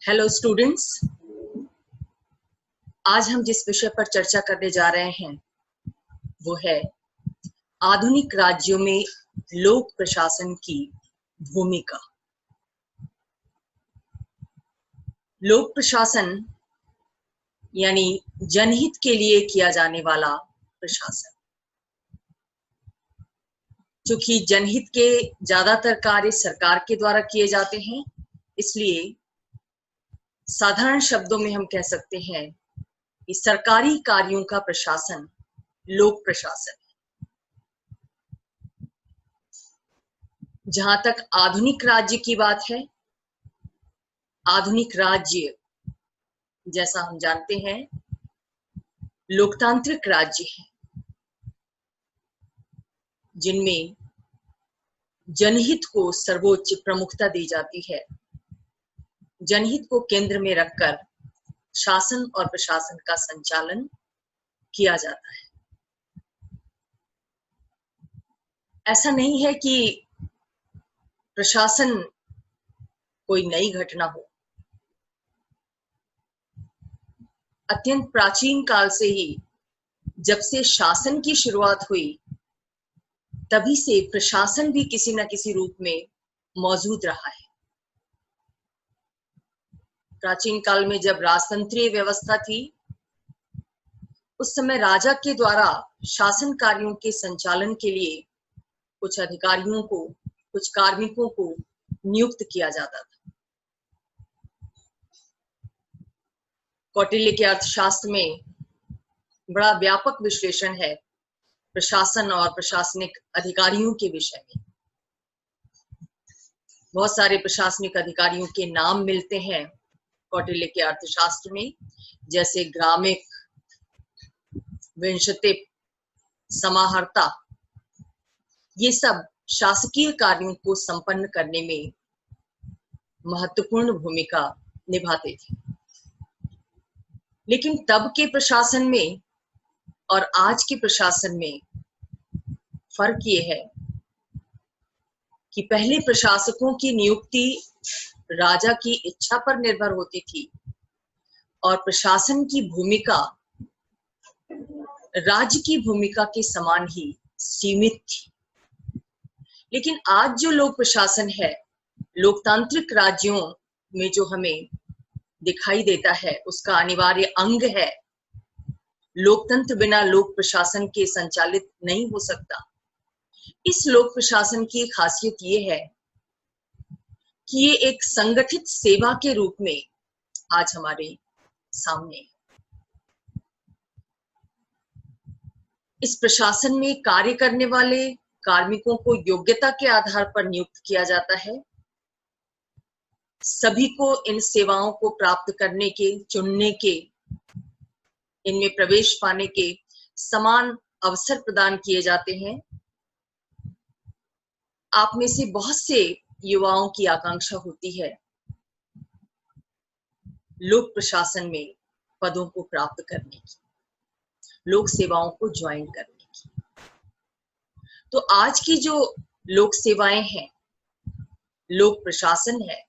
Hello students, आज हम जिस विषय पर चर्चा करने जा रहे हैं वो है आधुनिक राज्यों में लोक प्रशासन की भूमिका। लोक प्रशासन यानी जनहित के लिए किया जाने वाला प्रशासन। चूंकि जनहित के ज्यादातर कार्य सरकार के द्वारा किए जाते हैं, इसलिए साधारण शब्दों में हम कह सकते हैं कि सरकारी कार्यों का प्रशासन लोक प्रशासन। जहां तक आधुनिक राज्य की बात है, आधुनिक राज्य जैसा हम जानते हैं लोकतांत्रिक राज्य हैं, जिनमें जनहित को सर्वोच्च प्रमुखता दी जाती है। जनहित को केंद्र में रखकर शासन और प्रशासन का संचालन किया जाता है। ऐसा नहीं है कि प्रशासन कोई नई घटना हो। अत्यंत प्राचीन काल से ही, जब से शासन की शुरुआत हुई, तभी से प्रशासन भी किसी न किसी रूप में मौजूद रहा है। प्राचीन काल में जब राजतंत्रीय व्यवस्था थी, उस समय राजा के द्वारा शासन कार्यों के संचालन के लिए कुछ अधिकारियों को, कुछ कार्मिकों को नियुक्त किया जाता था। कौटिल्य के अर्थशास्त्र में बड़ा व्यापक विश्लेषण है प्रशासन और प्रशासनिक अधिकारियों के विषय में। बहुत सारे प्रशासनिक अधिकारियों के नाम मिलते हैं कौटिल्य के अर्थशास्त्र में, जैसे ग्रामिक, विंशतिक, समाहर्ता। ये सब शासकीय कार्यों को संपन्न करने में महत्वपूर्ण भूमिका निभाते थे। लेकिन तब के प्रशासन में और आज के प्रशासन में फर्क ये है कि पहले प्रशासकों की नियुक्ति राजा की इच्छा पर निर्भर होती थी और प्रशासन की भूमिका राज्य की भूमिका के समान ही सीमित थी। लेकिन आज जो लोक प्रशासन है, लोकतांत्रिक राज्यों में जो हमें दिखाई देता है, उसका अनिवार्य अंग है। लोकतंत्र बिना लोक प्रशासन के संचालित नहीं हो सकता। इस लोक प्रशासन की खासियत ये है कि ये एक संगठित सेवा के रूप में आज हमारे सामने है। इस प्रशासन में कार्य करने वाले कार्मिकों को योग्यता के आधार पर नियुक्त किया जाता है। सभी को इन सेवाओं को प्राप्त करने के, चुनने के, इनमें प्रवेश पाने के समान अवसर प्रदान किए जाते हैं। आप में से बहुत से युवाओं की आकांक्षा होती है लोक प्रशासन में पदों को प्राप्त करने की, लोक सेवाओं को ज्वाइन करने की। तो आज की जो लोक सेवाएं हैं, लोक प्रशासन है,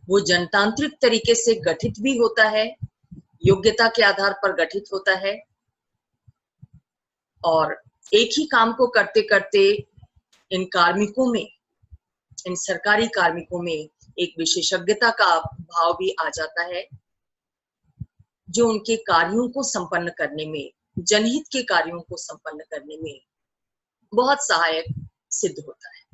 वो जनतांत्रिक तरीके से गठित भी होता है, योग्यता के आधार पर गठित होता है, और एक ही काम को करते करते इन कार्मिकों में, इन सरकारी कार्मिकों में एक विशेषज्ञता का भाव भी आ जाता है, जो उनके कार्यों को संपन्न करने में, जनहित के कार्यों को संपन्न करने में बहुत सहायक सिद्ध होता है।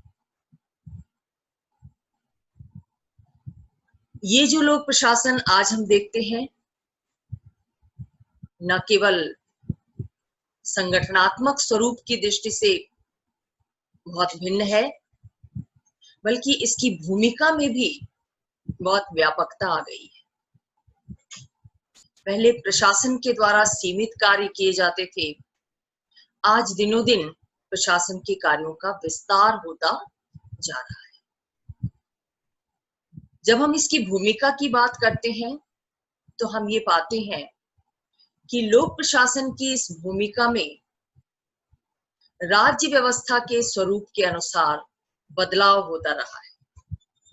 ये जो लोक प्रशासन आज हम देखते हैं, न केवल संगठनात्मक स्वरूप की दृष्टि से बहुत भिन्न है, बल्कि इसकी भूमिका में भी बहुत व्यापकता आ गई है। पहले प्रशासन के द्वारा सीमित कार्य किए जाते थे, आज दिनों दिन प्रशासन के कार्यों का विस्तार होता जा रहा है। जब हम इसकी भूमिका की बात करते हैं, तो हम ये पाते हैं कि लोक प्रशासन की इस भूमिका में राज्य व्यवस्था के स्वरूप के अनुसार बदलाव होता रहा है।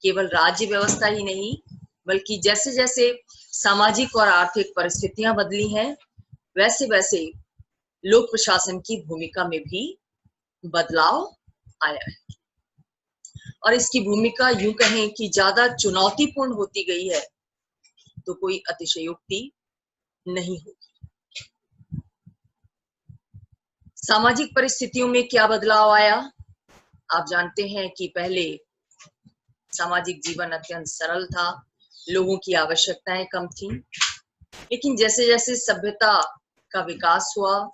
केवल राज्य व्यवस्था ही नहीं, बल्कि जैसे जैसे सामाजिक और आर्थिक परिस्थितियां बदली हैं, वैसे वैसे लोक प्रशासन की भूमिका में भी बदलाव आया है। और इसकी भूमिका यूं कहें कि ज्यादा चुनौतीपूर्ण होती गई है तो कोई अतिशयोक्ति नहीं होगी। सामाजिक परिस्थितियों में क्या बदलाव आया? आप जानते हैं कि पहले सामाजिक जीवन अत्यंत सरल था, लोगों की आवश्यकताएं कम थी, लेकिन जैसे जैसे सभ्यता का विकास हुआ,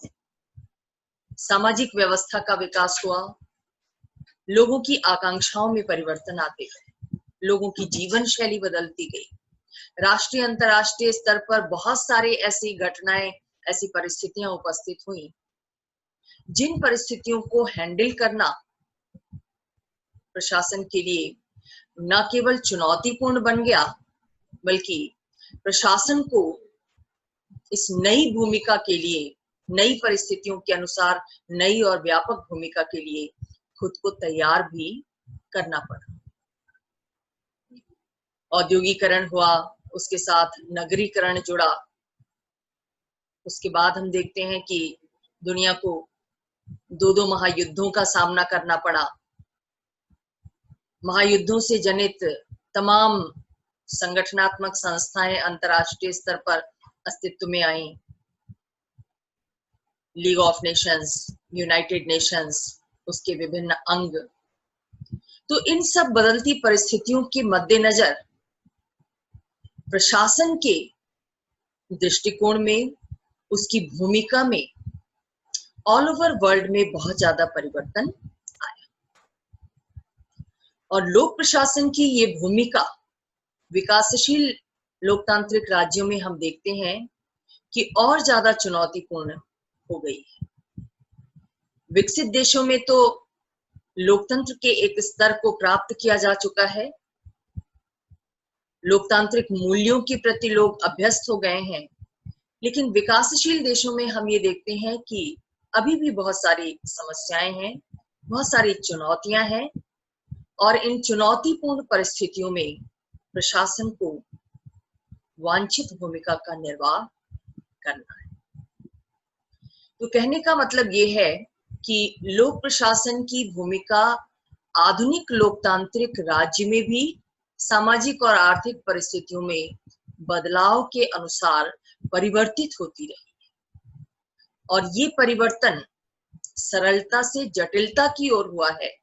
सामाजिक व्यवस्था का विकास हुआ, लोगों की आकांक्षाओं में परिवर्तन आते गए, लोगों की जीवन शैली बदलती गई। राष्ट्रीय अंतर्राष्ट्रीय स्तर पर बहुत सारे ऐसी घटनाएं, ऐसी परिस्थितियां उपस्थित हुई, जिन परिस्थितियों को हैंडल करना प्रशासन के लिए न केवल चुनौतीपूर्ण बन गया, बल्कि प्रशासन को इस नई भूमिका के लिए, नई परिस्थितियों के अनुसार नई और व्यापक भूमिका के लिए खुद को तैयार भी करना पड़ा। औद्योगिकरण हुआ, उसके साथ नगरीकरण जुड़ा। उसके बाद हम देखते हैं कि दुनिया को दो महायुद्धों का सामना करना पड़ा। महायुद्धों से जनित तमाम संगठनात्मक संस्थाएं अंतर्राष्ट्रीय स्तर पर अस्तित्व में आई। League of Nations, United Nations, उसके विभिन्न अंग। तो इन सब बदलती परिस्थितियों के मद्देनजर प्रशासन के दृष्टिकोण में, उसकी भूमिका में ऑल ओवर वर्ल्ड में बहुत ज्यादा परिवर्तन आया। और लोक प्रशासन की ये भूमिका विकासशील लोकतांत्रिक राज्यों में हम देखते हैं कि और ज्यादा चुनौतीपूर्ण हो गई है। विकसित देशों में तो लोकतंत्र के एक स्तर को प्राप्त किया जा चुका है, लोकतांत्रिक मूल्यों के प्रति लोग अभ्यस्त हो गए हैं, लेकिन विकासशील देशों में हम ये देखते हैं कि अभी भी बहुत सारी समस्याएं हैं, बहुत सारी चुनौतियां हैं, और इन चुनौतीपूर्ण परिस्थितियों में प्रशासन को वांछित भूमिका का निर्वाह करना है। तो कहने का मतलब ये है कि लोक प्रशासन की भूमिका आधुनिक लोकतांत्रिक राज्य में भी सामाजिक और आर्थिक परिस्थितियों में बदलाव के अनुसार परिवर्तित होती रही। और ये परिवर्तन सरलता से जटिलता की ओर हुआ है।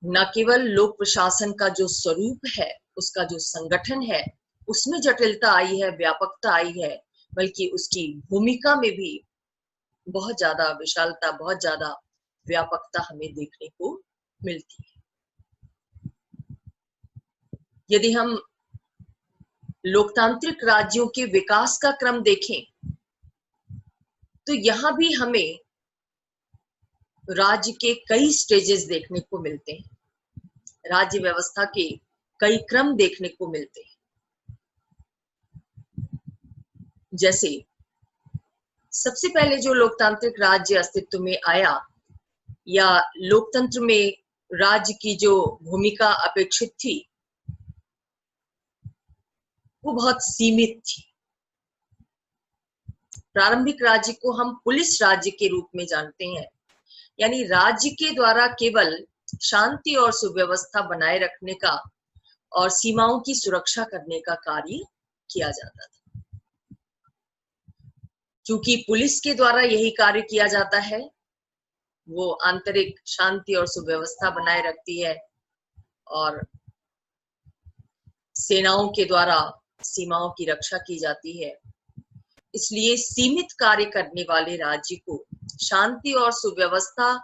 न केवल लोक प्रशासन का जो स्वरूप है, उसका जो संगठन है, उसमें जटिलता आई है, व्यापकता आई है, बल्कि उसकी भूमिका में भी बहुत ज्यादा विशालता, बहुत ज्यादा व्यापकता हमें देखने को मिलती है। यदि हम लोकतांत्रिक राज्यों के विकास का क्रम देखें, तो यहां भी हमें राज्य के कई स्टेजेस देखने को मिलते हैं, राज्य व्यवस्था के कई क्रम देखने को मिलते हैं। जैसे सबसे पहले जो लोकतांत्रिक राज्य अस्तित्व में आया, या लोकतंत्र में राज्य की जो भूमिका अपेक्षित थी, वो बहुत सीमित थी। प्रारंभिक राज्य को हम पुलिस राज्य के रूप में जानते हैं, यानी राज्य के द्वारा केवल शांति और सुव्यवस्था बनाए रखने का और सीमाओं की सुरक्षा करने का कार्य किया जाता था। क्योंकि पुलिस के द्वारा यही कार्य किया जाता है, वो आंतरिक शांति और सुव्यवस्था बनाए रखती है, और सेनाओं के द्वारा सीमाओं की रक्षा की जाती है। इसलिए सीमित कार्य करने वाले राज्य को, शांति और सुव्यवस्था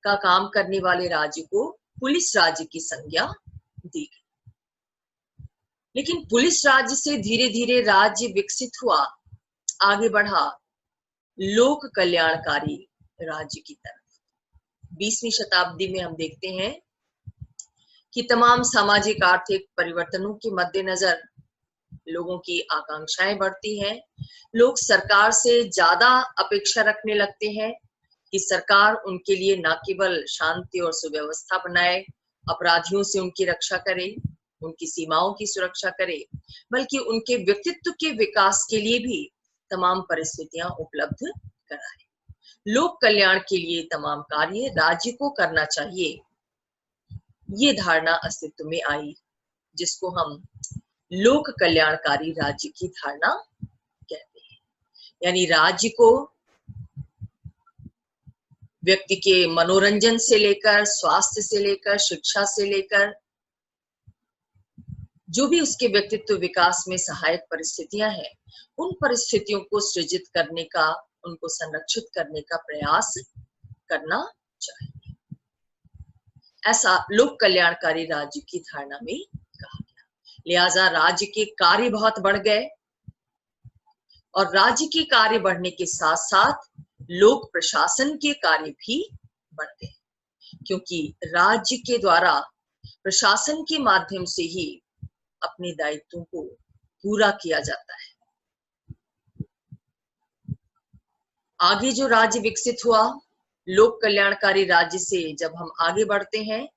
का काम करने वाले राज्य को पुलिस राज्य की संज्ञा दी गई। लेकिन पुलिस राज्य से धीरे धीरे राज्य विकसित हुआ, आगे बढ़ा लोक कल्याणकारी राज्य की तरफ। 20वीं शताब्दी में हम देखते हैं कि तमाम सामाजिक आर्थिक परिवर्तनों के मद्देनजर लोगों की आकांक्षाएं बढ़ती हैं। लोग सरकार से ज्यादा अपेक्षा रखने लगते हैं कि सरकार उनके लिए न केवल शांति और सुव्यवस्था बनाए, अपराधियों से उनकी रक्षा करे, उनकी सीमाओं की सुरक्षा करे, बल्कि उनके व्यक्तित्व के विकास के लिए भी तमाम परिस्थितियां उपलब्ध कराए। लोक कल्याण के लिए तमाम कार्य राज्य को करना चाहिए, ये धारणा अस्तित्व में आई, जिसको हम लोक कल्याणकारी राज्य की धारणा कहते हैं। यानी राज्य को व्यक्ति के मनोरंजन से लेकर, स्वास्थ्य से लेकर, शिक्षा से लेकर, जो भी उसके व्यक्तित्व विकास में सहायक परिस्थितियां हैं, उन परिस्थितियों को सृजित करने का, उनको संरक्षित करने का प्रयास करना चाहिए। ऐसा लोक कल्याणकारी राज्य की धारणा में कहा गया। लिहाजा राज्य के कार्य बहुत बढ़ गए और राज्य के कार्य बढ़ने के साथ साथ लोक प्रशासन के कार्य भी बढ़ गए, क्योंकि राज्य के द्वारा प्रशासन के माध्यम से ही अपने दायित्वों को पूरा किया जाता है। आगे जो राज्य विकसित हुआ, लोक कल्याणकारी राज्य से जब हम आगे बढ़ते हैं,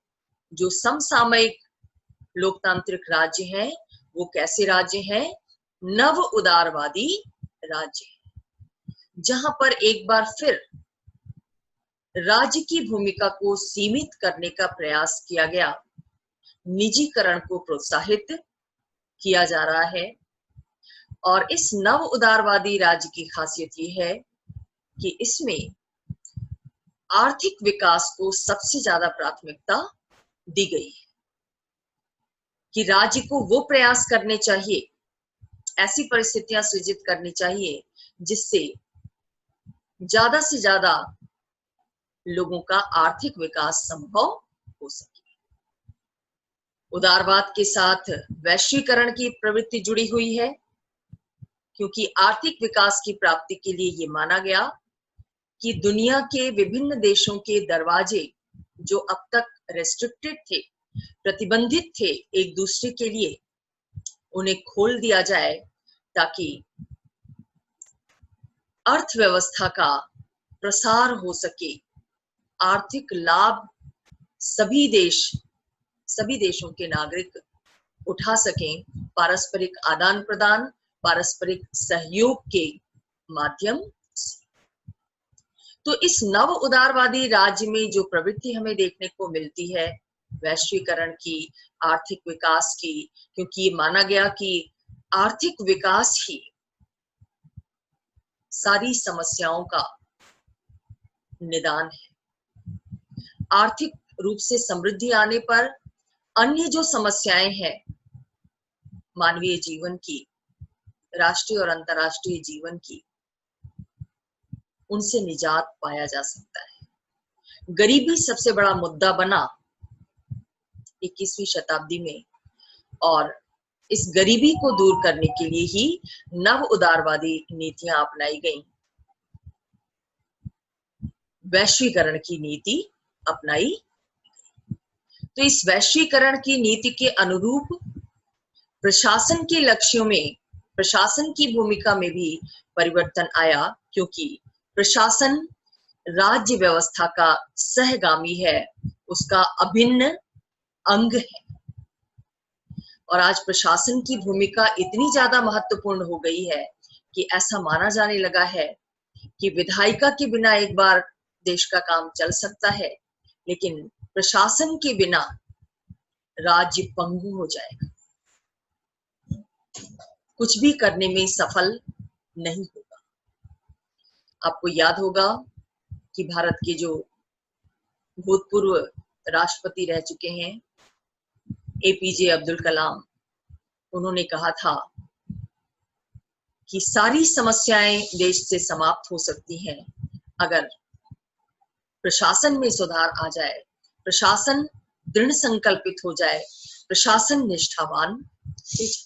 जो समसामयिक लोकतांत्रिक राज्य हैं, वो कैसे राज्य हैं? नव उदारवादी राज्य, जहां पर एक बार फिर राज्य की भूमिका को सीमित करने का प्रयास किया गया, निजीकरण को प्रोत्साहित किया जा रहा है। और इस नव उदारवादी राज्य की खासियत ये है कि इसमें आर्थिक विकास को सबसे ज्यादा प्राथमिकता दी गई है, कि राज्य को वो प्रयास करने चाहिए, ऐसी परिस्थितियां सृजित करनी चाहिए जिससे ज्यादा से ज्यादा लोगों का आर्थिक विकास संभव हो सके। उदारवाद के साथ वैश्वीकरण की प्रवृत्ति जुड़ी हुई है, क्योंकि आर्थिक विकास की प्राप्ति के लिए ये माना गया कि दुनिया के विभिन्न देशों के दरवाजे जो अब तक रेस्ट्रिक्टेड थे, प्रतिबंधित थे एक दूसरे के लिए, उन्हें खोल दिया जाए, ताकि अर्थव्यवस्था का प्रसार हो सके, आर्थिक लाभ सभी देशों के नागरिक उठा सकें, पारस्परिक आदान प्रदान, पारस्परिक सहयोग के माध्यम से। तो इस नव उदारवादी राज्य में जो प्रवृत्ति हमें देखने को मिलती है, वैश्वीकरण की, आर्थिक विकास की, क्योंकि ये माना गया कि आर्थिक विकास ही सारी समस्याओं का निदान है। आर्थिक रूप से समृद्धि आने पर अन्य जो समस्याएं हैं मानवीय जीवन की, राष्ट्रीय और अंतर्राष्ट्रीय जीवन की, उनसे निजात पाया जा सकता है। गरीबी सबसे बड़ा मुद्दा बना 21वीं शताब्दी में, और इस गरीबी को दूर करने के लिए ही नव उदारवादी नीतियां अपनाई गईं, वैश्वीकरण की नीति अपनाई। तो इस वैश्वीकरण की नीति के अनुरूप प्रशासन के लक्ष्यों में, प्रशासन की भूमिका में भी परिवर्तन आया, क्योंकि प्रशासन राज्य व्यवस्था का सहगामी है, उसका अभिन्न अंग है। और आज प्रशासन की भूमिका इतनी ज्यादा महत्वपूर्ण हो गई है कि ऐसा माना जाने लगा है कि विधायिका के बिना एक बार देश का काम चल सकता है, लेकिन प्रशासन के बिना राज्य पंगु हो जाएगा, कुछ भी करने में सफल नहीं होगा। आपको याद होगा कि भारत के जो भूतपूर्व राष्ट्रपति रह चुके हैं, एपीजे अब्दुल कलाम, उन्होंने कहा था कि सारी समस्याएं देश से समाप्त हो सकती हैं अगर प्रशासन में सुधार आ जाए, प्रशासन दृढ़ संकल्पित हो जाए, प्रशासन निष्ठावान हो जाए।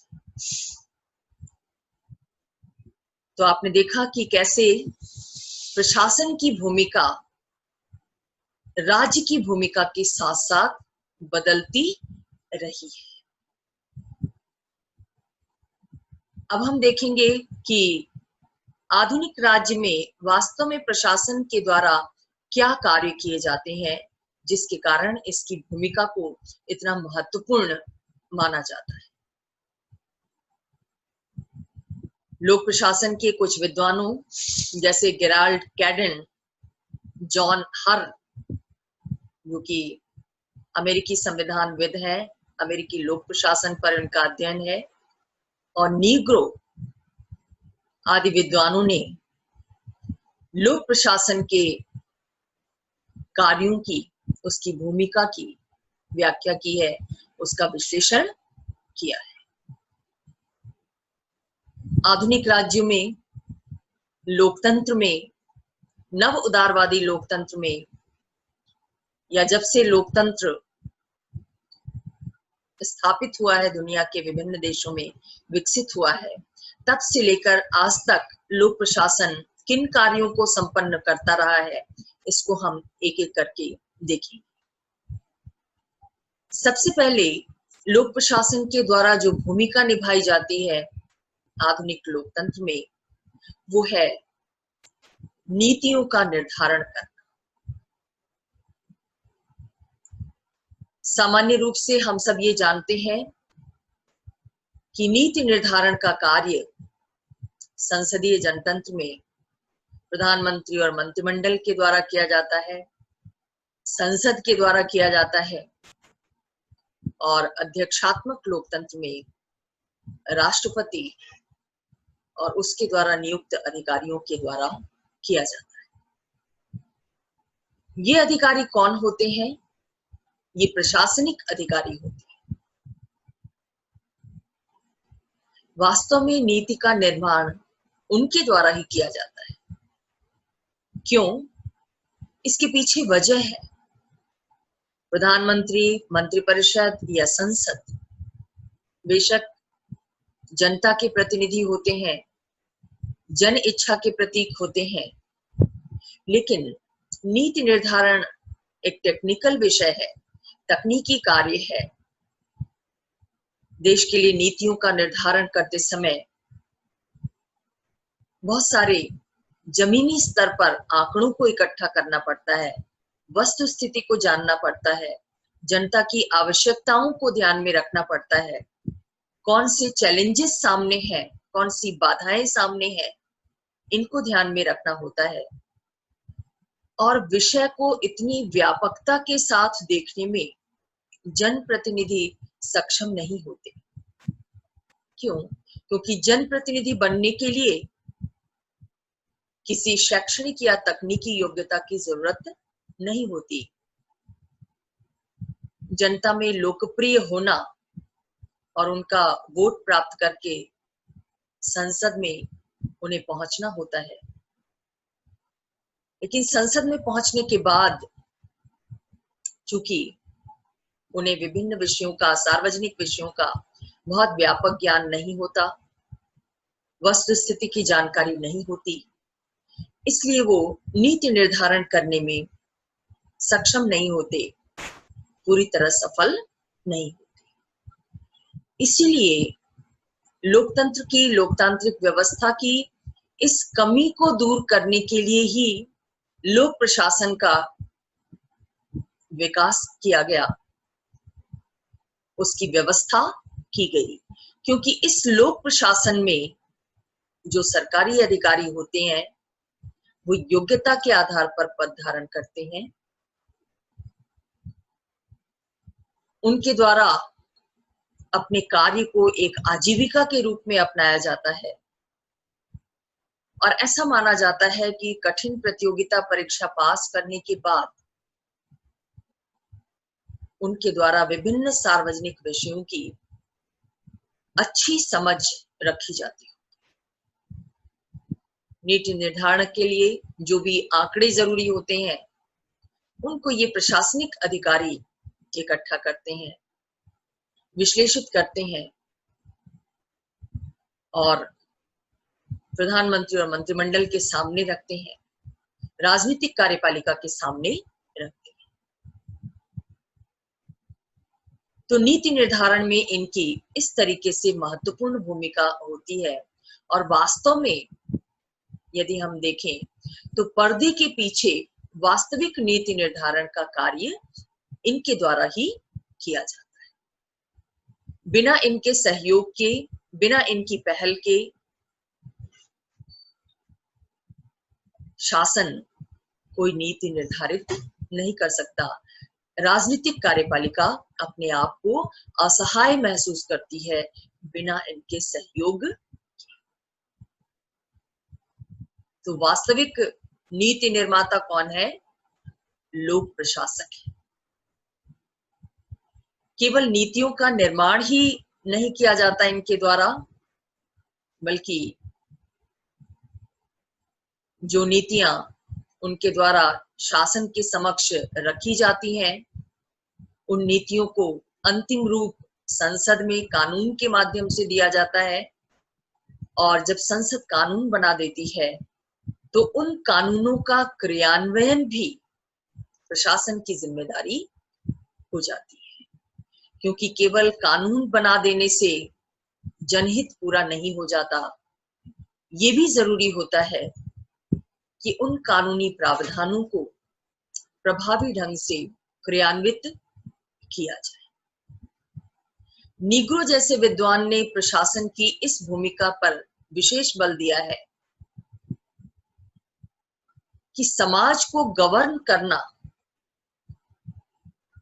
तो आपने देखा कि कैसे प्रशासन की भूमिका राज्य की भूमिका के साथ साथ बदलती रही है। अब हम देखेंगे कि आधुनिक राज्य में वास्तव में प्रशासन के द्वारा क्या कार्य किए जाते हैं, जिसके कारण इसकी भूमिका को इतना महत्वपूर्ण माना जाता है। लोक प्रशासन के कुछ विद्वानों जैसे गेराल्ड कैडेन, जॉन हर, जो कि अमेरिकी संविधानविद हैं, अमेरिकी लोक प्रशासन पर उनका अध्ययन है, और नीग्रो आदि विद्वानों ने लोक प्रशासन के कार्यों की, उसकी भूमिका की व्याख्या की है, उसका विश्लेषण किया है। आधुनिक राज्यों में, लोकतंत्र में, नव उदारवादी लोकतंत्र में, या जब से लोकतंत्र स्थापित हुआ है, दुनिया के विभिन्न देशों में विकसित हुआ है, तब से लेकर आज तक लोक प्रशासन किन कार्यों को संपन्न करता रहा है, इसको हम एक एक करके देखेंगे। सबसे पहले लोक प्रशासन के द्वारा जो भूमिका निभाई जाती है आधुनिक लोकतंत्र में, वो है नीतियों का निर्धारण करना। सामान्य रूप से हम सब ये जानते हैं कि नीति निर्धारण का कार्य संसदीय जनतंत्र में प्रधानमंत्री और मंत्रिमंडल के द्वारा किया जाता है, संसद के द्वारा किया जाता है, और अध्यक्षात्मक लोकतंत्र में राष्ट्रपति और उसके द्वारा नियुक्त अधिकारियों के द्वारा किया जाता है। ये अधिकारी कौन होते हैं? ये प्रशासनिक अधिकारी होते हैं। वास्तव में नीति का निर्माण उनके द्वारा ही किया जाता है। क्यों? इसके पीछे वजह है। प्रधानमंत्री, मंत्रिपरिषद या संसद बेशक जनता के प्रतिनिधि होते हैं, जन इच्छा के प्रतीक होते हैं, लेकिन नीति निर्धारण एक टेक्निकल विषय है, तकनीकी कार्य है। देश के लिए नीतियों का निर्धारण करते समय बहुत सारे जमीनी स्तर पर आंकड़ों को इकट्ठा करना पड़ता है, वस्तु स्थिति को जानना पड़ता है, जनता की आवश्यकताओं को ध्यान में रखना पड़ता है, कौन से चैलेंजेस सामने हैं, कौन सी बाधाएं सामने हैं, इनको ध्यान में रखना होता है। और विषय को इतनी व्यापकता के साथ देखने में जनप्रतिनिधि सक्षम नहीं होते। क्यों? क्योंकि जनप्रतिनिधि बनने के लिए किसी शैक्षणिक या तकनीकी योग्यता की जरूरत नहीं होती। जनता में लोकप्रिय होना और उनका वोट प्राप्त करके संसद में उन्हें पहुंचना होता है। लेकिन संसद में पहुंचने के बाद चूंकि उन्हें विभिन्न विषयों का, सार्वजनिक विषयों का बहुत व्यापक ज्ञान नहीं होता, वस्तु स्थिति की जानकारी नहीं होती, इसलिए वो नीति निर्धारण करने में सक्षम नहीं होते, पूरी तरह सफल नहीं होते। इसीलिए लोकतंत्र की, लोकतांत्रिक व्यवस्था की इस कमी को दूर करने के लिए ही लोक प्रशासन का विकास किया गया, उसकी व्यवस्था की गई। क्योंकि इस लोक प्रशासन में जो सरकारी अधिकारी होते हैं वो योग्यता के आधार पर पद धारण करते हैं, उनके द्वारा अपने कार्य को एक आजीविका के रूप में अपनाया जाता है, और ऐसा माना जाता है कि कठिन प्रतियोगिता परीक्षा पास करने के बाद उनके द्वारा विभिन्न सार्वजनिक विषयों की अच्छी समझ रखी जाती है। नीति निर्धारण के लिए जो भी आंकड़े जरूरी होते हैं उनको ये प्रशासनिक अधिकारी इकट्ठा करते हैं, विश्लेषित करते हैं और प्रधानमंत्री और मंत्रिमंडल के सामने रखते हैं, राजनीतिक कार्यपालिका के सामने रखते हैं। तो नीति निर्धारण में इनकी इस तरीके से महत्वपूर्ण भूमिका होती है। और वास्तव में यदि हम देखें तो पर्दे के पीछे वास्तविक नीति निर्धारण का कार्य इनके द्वारा ही किया जाता है। बिना इनके सहयोग के, बिना इनकी पहल के शासन कोई नीति निर्धारित नहीं कर सकता। राजनीतिक कार्यपालिका अपने आप को असहाय महसूस करती है बिना इनके सहयोग। तो वास्तविक नीति निर्माता कौन है? लोक प्रशासक है। केवल नीतियों का निर्माण ही नहीं किया जाता इनके द्वारा, बल्कि जो नीतियां उनके द्वारा शासन के समक्ष रखी जाती हैं, उन नीतियों को अंतिम रूप संसद में कानून के माध्यम से दिया जाता है। और जब संसद कानून बना देती है तो उन कानूनों का क्रियान्वयन भी प्रशासन की जिम्मेदारी हो जाती है, क्योंकि केवल कानून बना देने से जनहित पूरा नहीं हो जाता। ये भी जरूरी होता है कि उन कानूनी प्रावधानों को प्रभावी ढंग से क्रियान्वित किया जाए। नीग्रो जैसे विद्वान ने प्रशासन की इस भूमिका पर विशेष बल दिया है कि समाज को गवर्न करना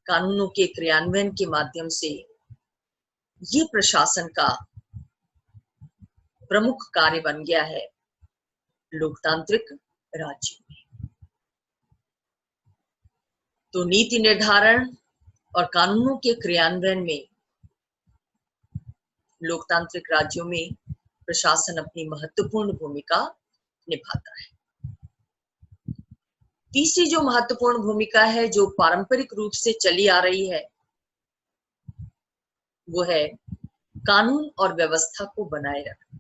कानूनों के क्रियान्वयन के माध्यम से ये प्रशासन का प्रमुख कार्य बन गया है लोकतांत्रिक राज्य में। तो नीति निर्धारण और कानूनों के क्रियान्वयन में लोकतांत्रिक राज्यों में प्रशासन अपनी महत्वपूर्ण भूमिका निभाता है। तीसरी जो महत्वपूर्ण भूमिका है, जो पारंपरिक रूप से चली आ रही है, वो है कानून और व्यवस्था को बनाए रखना।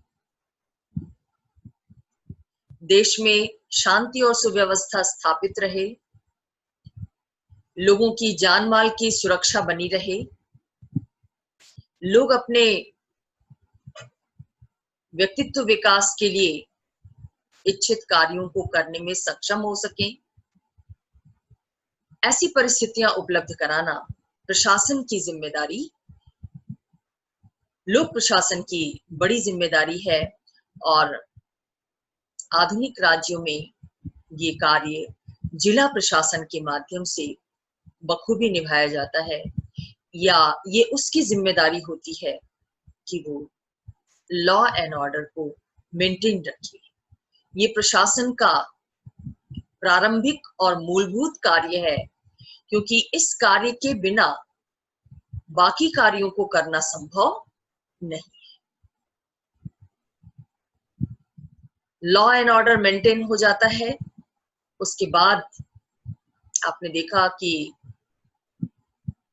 देश में शांति और सुव्यवस्था स्थापित रहे, लोगों की जान माल की सुरक्षा बनी रहे, लोग अपने व्यक्तित्व विकास के लिए इच्छित कार्यों को करने में सक्षम हो सकें, ऐसी परिस्थितियां उपलब्ध कराना प्रशासन की जिम्मेदारी, लोक प्रशासन की बड़ी जिम्मेदारी है। और आधुनिक राज्यों में ये कार्य जिला प्रशासन के माध्यम से बखूबी निभाया जाता है, या ये उसकी जिम्मेदारी होती है कि वो लॉ एंड ऑर्डर को मेंटेन रखे। ये प्रशासन का प्रारंभिक और मूलभूत कार्य है, क्योंकि इस कार्य के बिना बाकी कार्यों को करना संभव नहीं है। लॉ एंड ऑर्डर मेंटेन हो जाता है, उसके बाद आपने देखा कि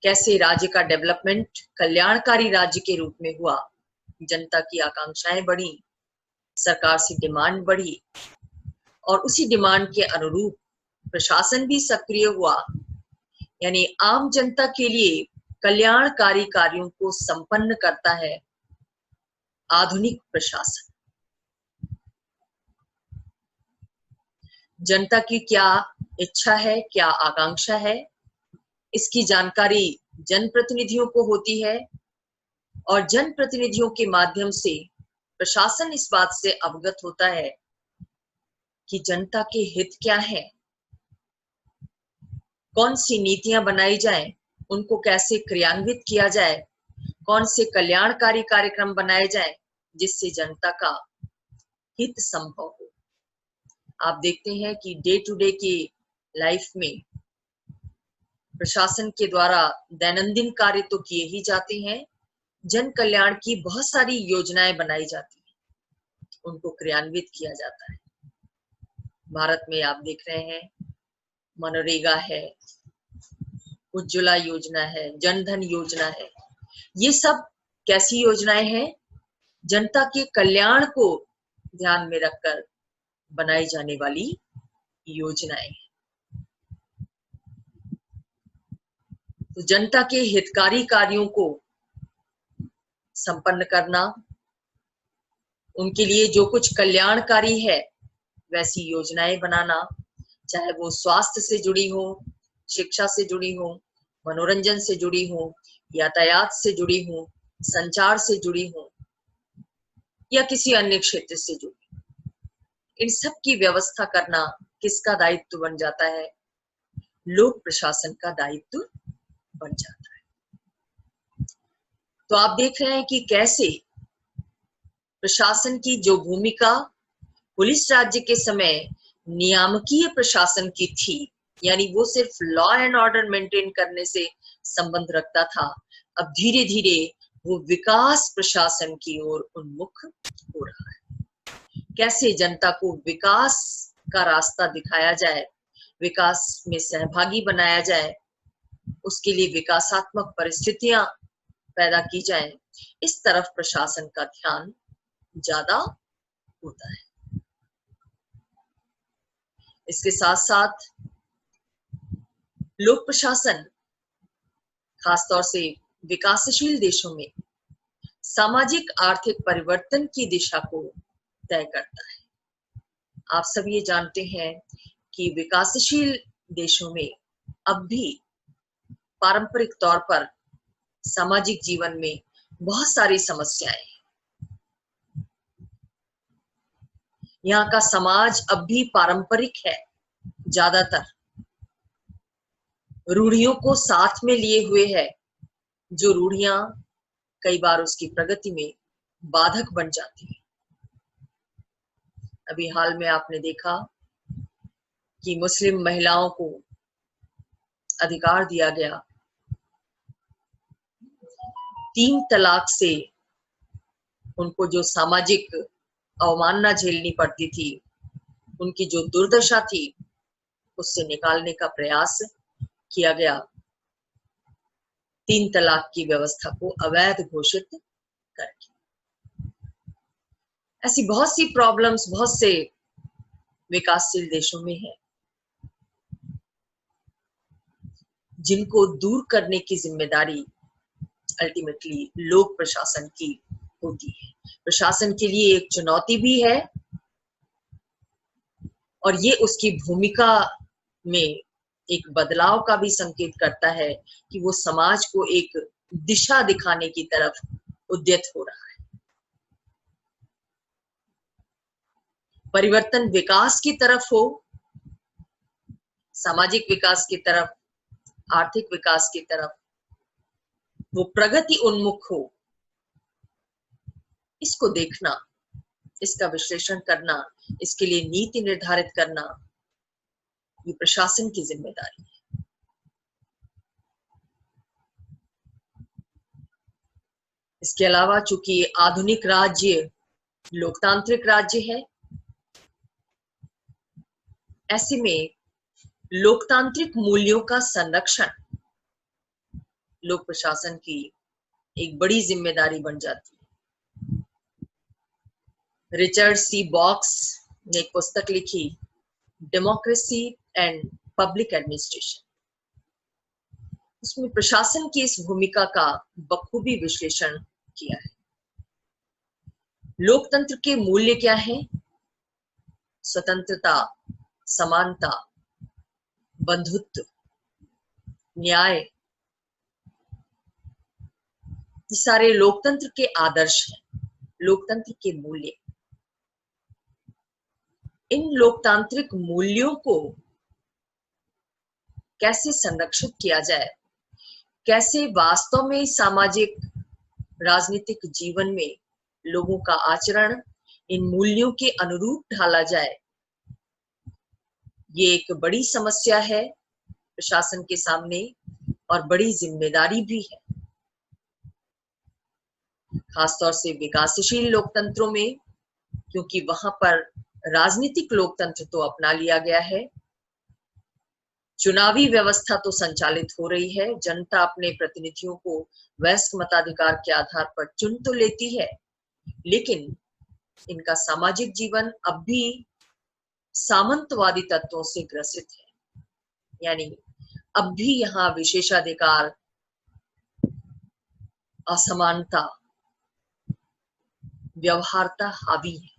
कैसे राज्य का डेवलपमेंट कल्याणकारी राज्य के रूप में हुआ। जनता की आकांक्षाएं बढ़ी, सरकार से डिमांड बढ़ी, और उसी डिमांड के अनुरूप प्रशासन भी सक्रिय हुआ। यानी आम जनता के लिए कल्याणकारी कार्यों को संपन्न करता है आधुनिक प्रशासन। जनता की क्या इच्छा है, क्या आकांक्षा है, इसकी जानकारी जनप्रतिनिधियों को होती है, और जनप्रतिनिधियों के माध्यम से प्रशासन इस बात से अवगत होता है कि जनता के हित क्या है, कौन सी नीतियां बनाई जाएं, उनको कैसे क्रियान्वित किया जाए, कौन से कल्याणकारी कार्यक्रम बनाए जाएं जिससे जनता का हित संभव हो। आप देखते हैं कि डे टू डे की लाइफ में प्रशासन के द्वारा दैनंदिन कार्य तो किए ही जाते हैं, जन कल्याण की बहुत सारी योजनाएं बनाई जाती हैं, उनको क्रियान्वित किया जाता है। भारत में आप देख रहे हैं मनरेगा है, उज्ज्वला योजना है, जनधन योजना है। ये सब कैसी योजनाएं हैं? जनता के कल्याण को ध्यान में रखकर बनाई जाने वाली योजनाएं। तो जनता के हितकारी कार्यों को संपन्न करना, उनके लिए जो कुछ कल्याणकारी है वैसी योजनाएं बनाना, चाहे वो स्वास्थ्य से जुड़ी हो, शिक्षा से जुड़ी हो, मनोरंजन से जुड़ी हूँ, यातायात से जुड़ी हूँ, संचार से जुड़ी हूँ या किसी अन्य क्षेत्र से जुड़ी, इन सब की व्यवस्था करना किसका दायित्व बन जाता है? लोक प्रशासन का दायित्व बन जाता है। तो आप देख रहे हैं कि कैसे प्रशासन की जो भूमिका पुलिस राज्य के समय नियामकीय प्रशासन की थी, यानी वो सिर्फ लॉ एंड ऑर्डर मेंटेन करने से संबंध रखता था, अब धीरे धीरे वो विकास प्रशासन की ओर उन्मुख हो रहा है। कैसे जनता को विकास का रास्ता दिखाया जाए, विकास में सहभागी बनाया जाए, उसके लिए विकासात्मक परिस्थितियां पैदा की जाए, इस तरफ प्रशासन का ध्यान ज्यादा होता है। इसके साथ साथ लोक प्रशासन खासतौर से विकासशील देशों में सामाजिक आर्थिक परिवर्तन की दिशा को तय करता है। आप सब ये जानते हैं कि विकासशील देशों में अब भी पारंपरिक तौर पर सामाजिक जीवन में बहुत सारी समस्याएं हैं। यहाँ का समाज अब भी पारंपरिक है, ज्यादातर रूढ़ियों को साथ में लिए हुए है, जो रूढ़ियां कई बार उसकी प्रगति में बाधक बन जाती है। अभी हाल में आपने देखा कि मुस्लिम महिलाओं को अधिकार दिया गया, 3 तलाक से उनको जो सामाजिक अवमानना झेलनी पड़ती थी, उनकी जो दुर्दशा थी, उससे निकालने का प्रयास किया गया, 3 तलाक की व्यवस्था को अवैध घोषित करके। ऐसी बहुत सी प्रॉब्लम्स बहुत से विकासशील देशों में है, जिनको दूर करने की जिम्मेदारी अल्टीमेटली लोक प्रशासन की होती है। प्रशासन के लिए एक चुनौती भी है और ये उसकी भूमिका में एक बदलाव का भी संकेत करता है कि वो समाज को एक दिशा दिखाने की तरफ उद्यत हो रहा है। परिवर्तन विकास की तरफ हो, सामाजिक विकास की तरफ, आर्थिक विकास की तरफ, वो प्रगति उन्मुख हो, इसको देखना, इसका विश्लेषण करना, इसके लिए नीति निर्धारित करना, ये प्रशासन की जिम्मेदारी है। इसके अलावा चूंकि आधुनिक राज्य लोकतांत्रिक राज्य है, ऐसे में लोकतांत्रिक मूल्यों का संरक्षण लोक प्रशासन की एक बड़ी जिम्मेदारी बन जाती है। रिचर्ड सी बॉक्स ने एक पुस्तक लिखी, डेमोक्रेसी एंड पब्लिक एडमिनिस्ट्रेशन। उसमें प्रशासन की इस भूमिका का बखूबी विश्लेषण किया है। लोकतंत्र के मूल्य क्या हैं? स्वतंत्रता, समानता, बंधुत्व, न्याय, ये सारे लोकतंत्र के आदर्श हैं, लोकतंत्र के मूल्य। इन लोकतांत्रिक मूल्यों को कैसे संरक्षित किया जाए, कैसे वास्तव में सामाजिक राजनीतिक जीवन में लोगों का आचरण इन मूल्यों के अनुरूप ढाला जाए, ये एक बड़ी समस्या है प्रशासन के सामने और बड़ी जिम्मेदारी भी है। खासतौर से विकासशील लोकतंत्रों में, क्योंकि वहां पर राजनीतिक लोकतंत्र तो अपना लिया गया है, चुनावी व्यवस्था तो संचालित हो रही है, जनता अपने प्रतिनिधियों को वयस्क मताधिकार के आधार पर चुन तो लेती है, लेकिन इनका सामाजिक जीवन अब भी सामंतवादी तत्वों से ग्रसित है। यानी अब भी यहाँ विशेषाधिकार, असमानता, व्यवहारता हावी है।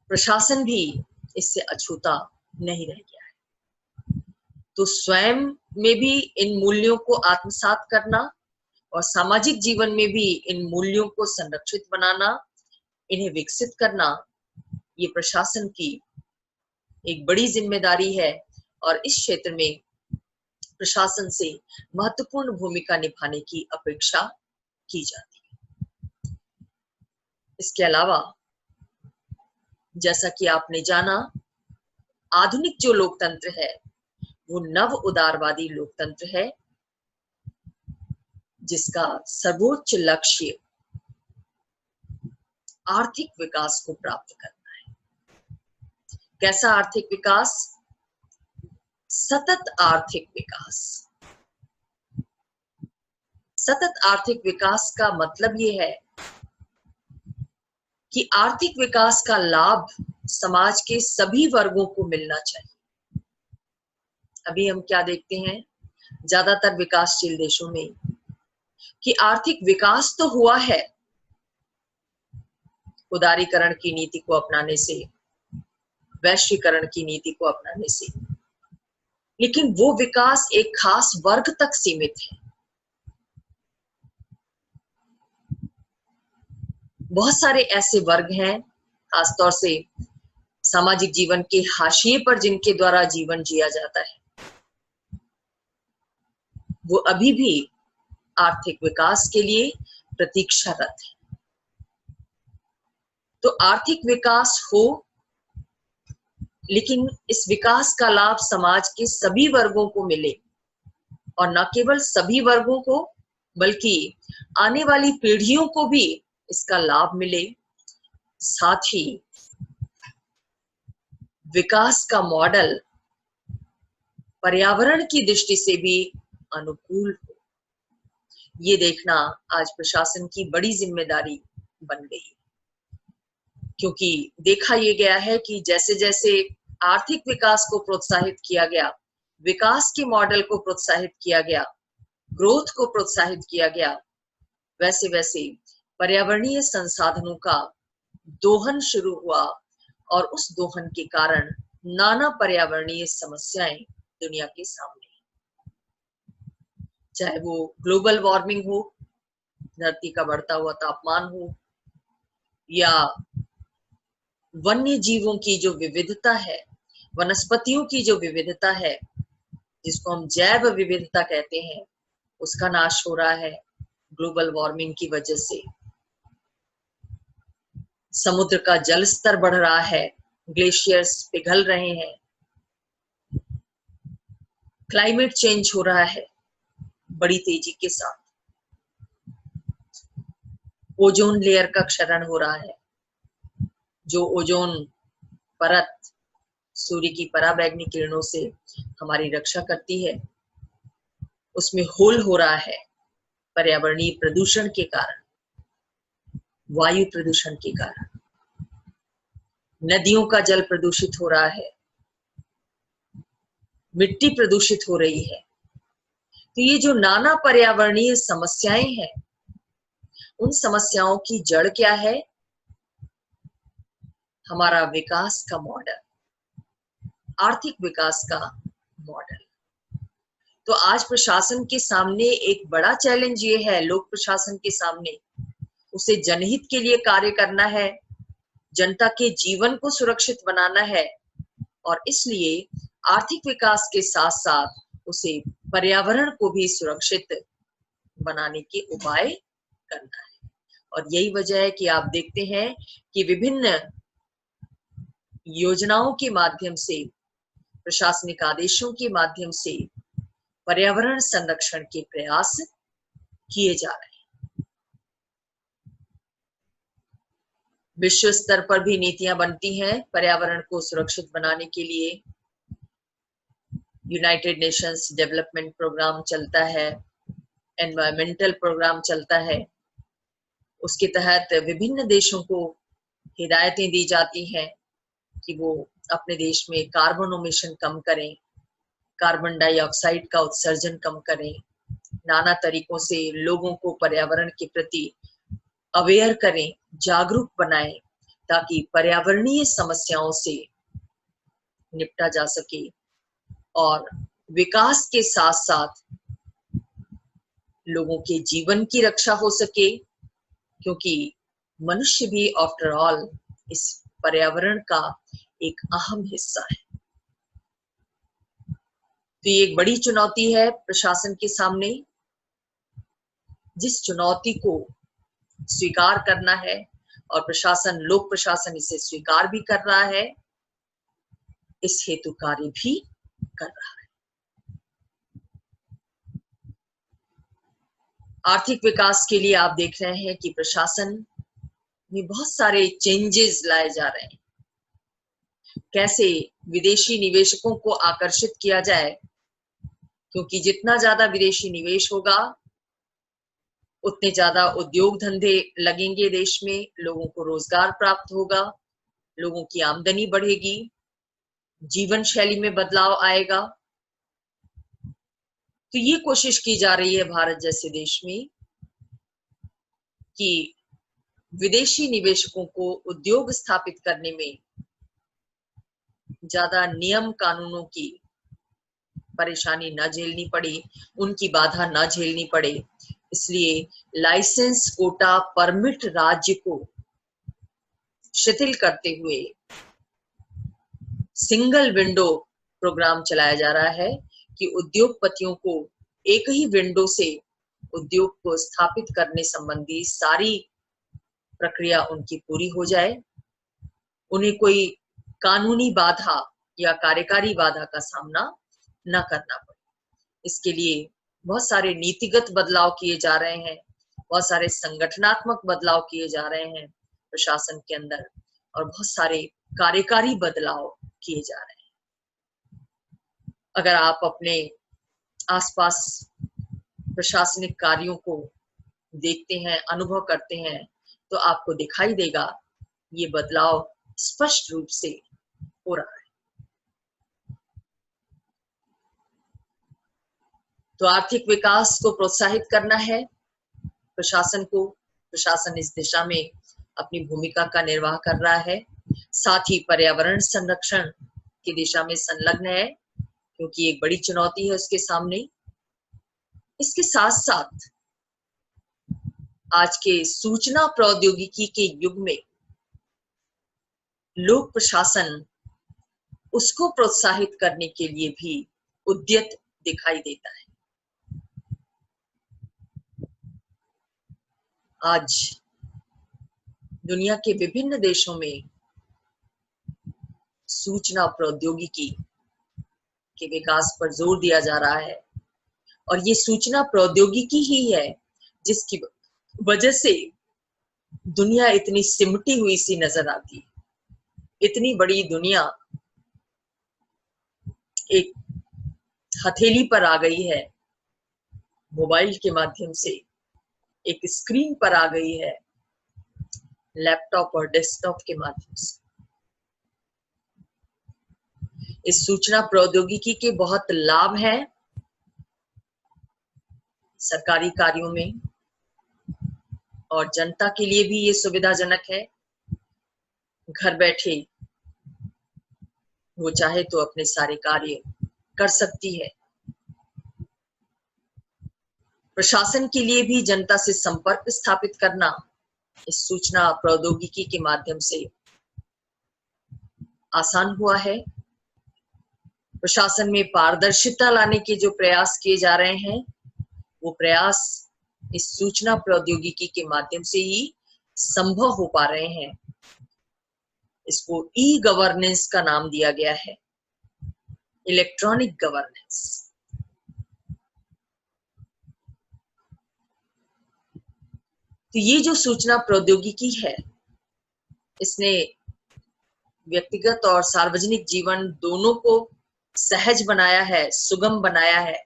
प्रशासन भी इससे अछूता नहीं रह गया है। तो स्वयं में भी इन मूल्यों को आत्मसात करना और सामाजिक जीवन में भी इन मूल्यों को संरक्षित बनाना, इन्हें विकसित करना, ये प्रशासन की एक बड़ी जिम्मेदारी है और इस क्षेत्र में प्रशासन से महत्वपूर्ण भूमिका निभाने की अपेक्षा की जाती है। इसके अलावा जैसा कि आपने जाना, आधुनिक जो लोकतंत्र है वो नव उदारवादी लोकतंत्र है, जिसका सर्वोच्च लक्ष्य आर्थिक विकास को प्राप्त करना है। कैसा आर्थिक विकास? सतत आर्थिक विकास। सतत आर्थिक विकास का मतलब ये है कि आर्थिक विकास का लाभ समाज के सभी वर्गों को मिलना चाहिए। अभी हम क्या देखते हैं ज्यादातर विकासशील देशों में कि आर्थिक विकास तो हुआ है उदारीकरण की नीति को अपनाने से, वैश्वीकरण की नीति को अपनाने से, लेकिन वो विकास एक खास वर्ग तक सीमित है। बहुत सारे ऐसे वर्ग हैं, खासतौर से सामाजिक जीवन के हाशिए पर, जिनके द्वारा जीवन जिया जाता है, वो अभी भी आर्थिक विकास के लिए प्रतीक्षारत है। तो आर्थिक विकास हो, लेकिन इस विकास का लाभ समाज के सभी वर्गों को मिले, और न केवल सभी वर्गों को बल्कि आने वाली पीढ़ियों को भी इसका लाभ मिले। साथ ही विकास का मॉडल पर्यावरण की दृष्टि से भी अनुकूल हो, ये देखना आज प्रशासन की बड़ी जिम्मेदारी बन गई है। क्योंकि देखा ये गया है कि जैसे जैसे आर्थिक विकास को प्रोत्साहित किया गया, विकास के मॉडल को प्रोत्साहित किया गया, ग्रोथ को प्रोत्साहित किया गया, वैसे वैसे पर्यावरणीय संसाधनों का दोहन शुरू हुआ, और उस दोहन के कारण नाना पर्यावरणीय समस्याएं दुनिया के सामने, चाहे वो ग्लोबल वार्मिंग हो, धरती का बढ़ता हुआ तापमान हो, या वन्य जीवों की जो विविधता है, वनस्पतियों की जो विविधता है, जिसको हम जैव विविधता कहते हैं, उसका नाश हो रहा है ग्लोबल वार्मिंग की वजह से। समुद्र का जल स्तर बढ़ रहा है, ग्लेशियर्स पिघल रहे हैं, क्लाइमेट चेंज हो रहा है बड़ी तेजी के साथ, ओजोन लेयर का क्षरण हो रहा है। जो ओजोन परत सूर्य की पराबैंगनी किरणों से हमारी रक्षा करती है, उसमें होल हो रहा है पर्यावरणीय प्रदूषण के कारण, वायु प्रदूषण के कारण। नदियों का जल प्रदूषित हो रहा है, मिट्टी प्रदूषित हो रही है। तो ये जो नाना पर्यावरणीय समस्याएं हैं, उन समस्याओं की जड़ क्या है? हमारा विकास का मॉडल, आर्थिक विकास का मॉडल। तो आज प्रशासन के सामने एक बड़ा चैलेंज ये है, लोक प्रशासन के सामने, उसे जनहित के लिए कार्य करना है, जनता के जीवन को सुरक्षित बनाना है, और इसलिए आर्थिक विकास के साथ साथ उसे पर्यावरण को भी सुरक्षित बनाने के उपाय करना है। और यही वजह है कि आप देखते हैं कि विभिन्न योजनाओं के माध्यम से, प्रशासनिक आदेशों के माध्यम से पर्यावरण संरक्षण के प्रयास किए जा रहे हैं। विश्व स्तर पर भी नीतियां बनती हैं पर्यावरण को सुरक्षित बनाने के लिए। यूनाइटेड नेशंस डेवलपमेंट प्रोग्राम चलता है, एनवायरमेंटल प्रोग्राम चलता है, उसके तहत विभिन्न देशों को हिदायतें दी जाती हैं कि वो अपने देश में कार्बन एमिशन कम करें, कार्बन डाइऑक्साइड का उत्सर्जन कम करें, नाना तरीकों से लोगों को पर्यावरण के प्रति अवेयर करें, जागरूक बनाएं, ताकि पर्यावरणीय समस्याओं से निपटा जा सके और विकास के साथ साथ लोगों के जीवन की रक्षा हो सके, क्योंकि मनुष्य भी आफ्टर ऑल इस पर्यावरण का एक अहम हिस्सा है। तो ये एक बड़ी चुनौती है प्रशासन के सामने, जिस चुनौती को स्वीकार करना है और प्रशासन, लोक प्रशासन इसे स्वीकार भी कर रहा है, इस हेतु कार्य भी कर रहा है। आर्थिक विकास के लिए आप देख रहे हैं कि प्रशासन में बहुत सारे चेंजेस लाए जा रहे हैं। कैसे विदेशी निवेशकों को आकर्षित किया जाए, क्योंकि जितना ज्यादा विदेशी निवेश होगा उतने ज्यादा उद्योग धंधे लगेंगे देश में, लोगों को रोजगार प्राप्त होगा, लोगों की आमदनी बढ़ेगी, जीवन शैली में बदलाव आएगा। तो ये कोशिश की जा रही है भारत जैसे देश में कि विदेशी निवेशकों को उद्योग स्थापित करने में ज्यादा नियम कानूनों की परेशानी न झेलनी पड़े, उनकी बाधा न झेलनी पड़े। इसलिए लाइसेंस, कोटा, परमिट राज्य को शिथिल करते हुए सिंगल विंडो प्रोग्राम चलाया जा रहा है कि उद्योगपतियों को एक ही विंडो से उद्योग को स्थापित करने संबंधी सारी प्रक्रिया उनकी पूरी हो जाए, उन्हें कोई कानूनी बाधा या कार्यकारी बाधा का सामना न करना पड़े। इसके लिए बहुत सारे नीतिगत बदलाव किए जा रहे हैं, बहुत सारे संगठनात्मक बदलाव किए जा रहे हैं प्रशासन के अंदर, और बहुत सारे कार्यकारी बदलाव किए जा रहे हैं। अगर आप अपने आसपास प्रशासनिक कार्यों को देखते हैं, अनुभव करते हैं, तो आपको दिखाई देगा ये बदलाव स्पष्ट रूप से हो रहा है। तो आर्थिक विकास को प्रोत्साहित करना है प्रशासन को। प्रशासन इस दिशा में अपनी भूमिका का निर्वाह कर रहा है, साथ ही पर्यावरण संरक्षण की दिशा में संलग्न है, क्योंकि एक बड़ी चुनौती है उसके सामने। इसके साथ साथ आज के सूचना प्रौद्योगिकी के युग में लोक प्रशासन उसको प्रोत्साहित करने के लिए भी उद्यत दिखाई देता है। आज दुनिया के विभिन्न देशों में सूचना प्रौद्योगिकी के विकास पर जोर दिया जा रहा है, और ये सूचना प्रौद्योगिकी ही है जिसकी वजह से दुनिया इतनी सिमटी हुई सी नजर आती है। इतनी बड़ी दुनिया एक हथेली पर आ गई है, मोबाइल के माध्यम से एक स्क्रीन पर आ गई है, लैपटॉप और डेस्कटॉप के माध्यम से। इस सूचना प्रौद्योगिकी के बहुत लाभ हैं सरकारी कार्यों में, और जनता के लिए भी ये सुविधाजनक है। घर बैठे वो चाहे तो अपने सारे कार्य कर सकती है। प्रशासन के लिए भी जनता से संपर्क स्थापित करना इस सूचना प्रौद्योगिकी के माध्यम से आसान हुआ है। प्रशासन में पारदर्शिता लाने के जो प्रयास किए जा रहे हैं, वो प्रयास इस सूचना प्रौद्योगिकी के माध्यम से ही संभव हो पा रहे हैं। इसको ई गवर्नेंस का नाम दिया गया है, इलेक्ट्रॉनिक गवर्नेंस। तो ये जो सूचना प्रौद्योगिकी है, इसने व्यक्तिगत और सार्वजनिक जीवन दोनों को सहज बनाया है, सुगम बनाया है,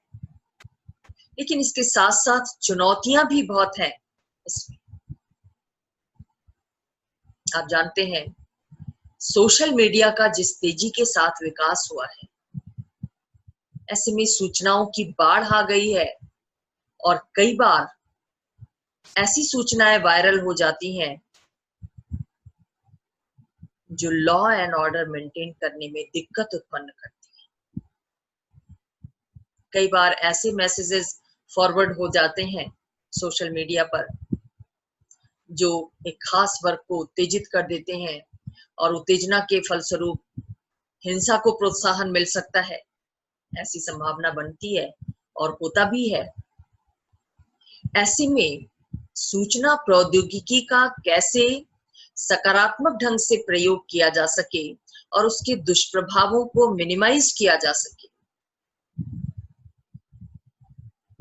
लेकिन इसके साथ साथ चुनौतियां भी बहुत हैं इसमें। आप जानते हैं सोशल मीडिया का जिस तेजी के साथ विकास हुआ है, ऐसे में सूचनाओं की बाढ़ आ गई है, और कई बार ऐसी सूचनाएं वायरल हो जाती हैं जो लॉ एंड ऑर्डर मेंटेन करने में दिक्कत उत्पन्न करती है। कई बार ऐसे मैसेजेस फॉरवर्ड हो जाते हैं सोशल मीडिया पर जो एक खास वर्ग को उत्तेजित कर देते हैं और उत्तेजना के फलस्वरूप हिंसा को प्रोत्साहन मिल सकता है। ऐसी संभावना बनती है और होता भी है। ऐसे में सूचना प्रौद्योगिकी का कैसे सकारात्मक ढंग से प्रयोग किया जा सके और उसके दुष्प्रभावों को मिनिमाइज किया जा सके,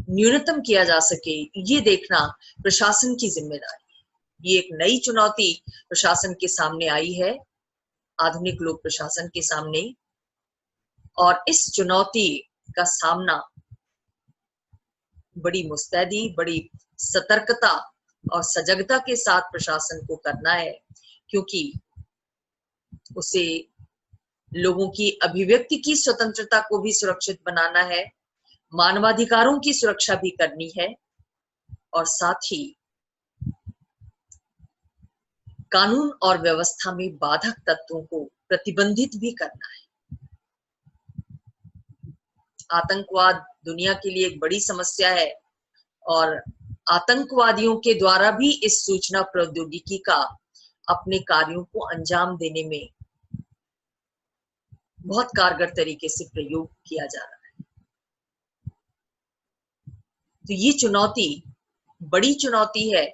न्यूनतम किया जा सके, ये देखना प्रशासन की जिम्मेदारी है। ये एक नई चुनौती प्रशासन के सामने आई है, आधुनिक लोक प्रशासन के सामने, और इस चुनौती का सामना बड़ी मुस्तैदी, बड़ी सतर्कता और सजगता के साथ प्रशासन को करना है, क्योंकि उसे लोगों की अभिव्यक्ति की स्वतंत्रता को भी सुरक्षित बनाना है, मानवाधिकारों की सुरक्षा भी करनी है और साथ ही कानून और व्यवस्था में बाधक तत्वों को प्रतिबंधित भी करना है। आतंकवाद दुनिया के लिए एक बड़ी समस्या है और आतंकवादियों के द्वारा भी इस सूचना प्रौद्योगिकी का अपने कार्यों को अंजाम देने में बहुत कारगर तरीके से प्रयोग किया जा रहा है। तो ये चुनौती बड़ी चुनौती है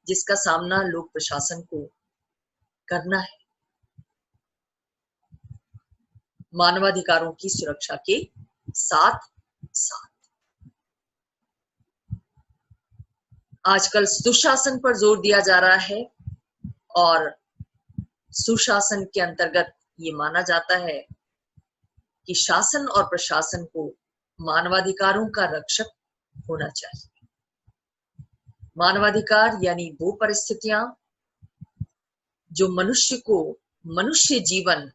जिसका सामना लोक प्रशासन को करना है, मानवाधिकारों की सुरक्षा के साथ साथ। आजकल सुशासन पर जोर दिया जा रहा है और सुशासन के अंतर्गत ये माना जाता है कि शासन और प्रशासन को मानवाधिकारों का रक्षक होना चाहिए। मानवाधिकार यानी वो परिस्थितियां जो मनुष्य को मनुष्य जीवन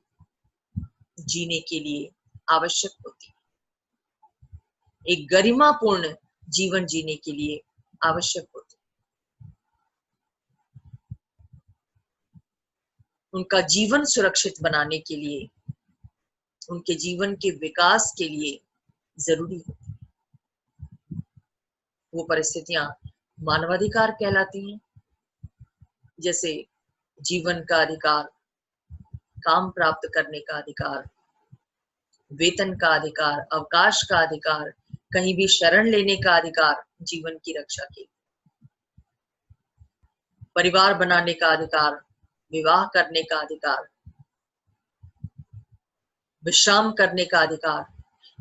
जीने के लिए आवश्यक होती है, एक गरिमापूर्ण जीवन जीने के लिए आवश्यक होती है। उनका जीवन सुरक्षित बनाने के लिए, उनके जीवन के विकास के लिए जरूरी होती है। वो परिस्थितियां मानवाधिकार कहलाती हैं, जैसे जीवन का अधिकार, काम प्राप्त करने का अधिकार, वेतन का अधिकार, अवकाश का अधिकार, कहीं भी शरण लेने का अधिकार, जीवन की रक्षा के, परिवार बनाने का अधिकार, विवाह करने का अधिकार, विश्राम करने का अधिकार,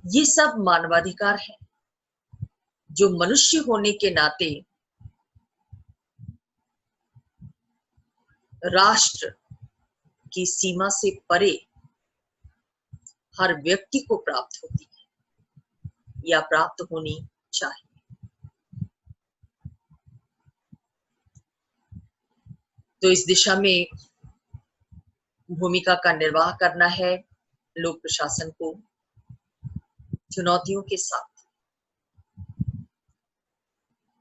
ये सब मानवाधिकार है जो मनुष्य होने के नाते राष्ट्र की सीमा से परे हर व्यक्ति को प्राप्त होती है या प्राप्त होनी चाहिए। तो इस दिशा में भूमिका का निर्वाह करना है लोक प्रशासन को, चुनौतियों के साथ।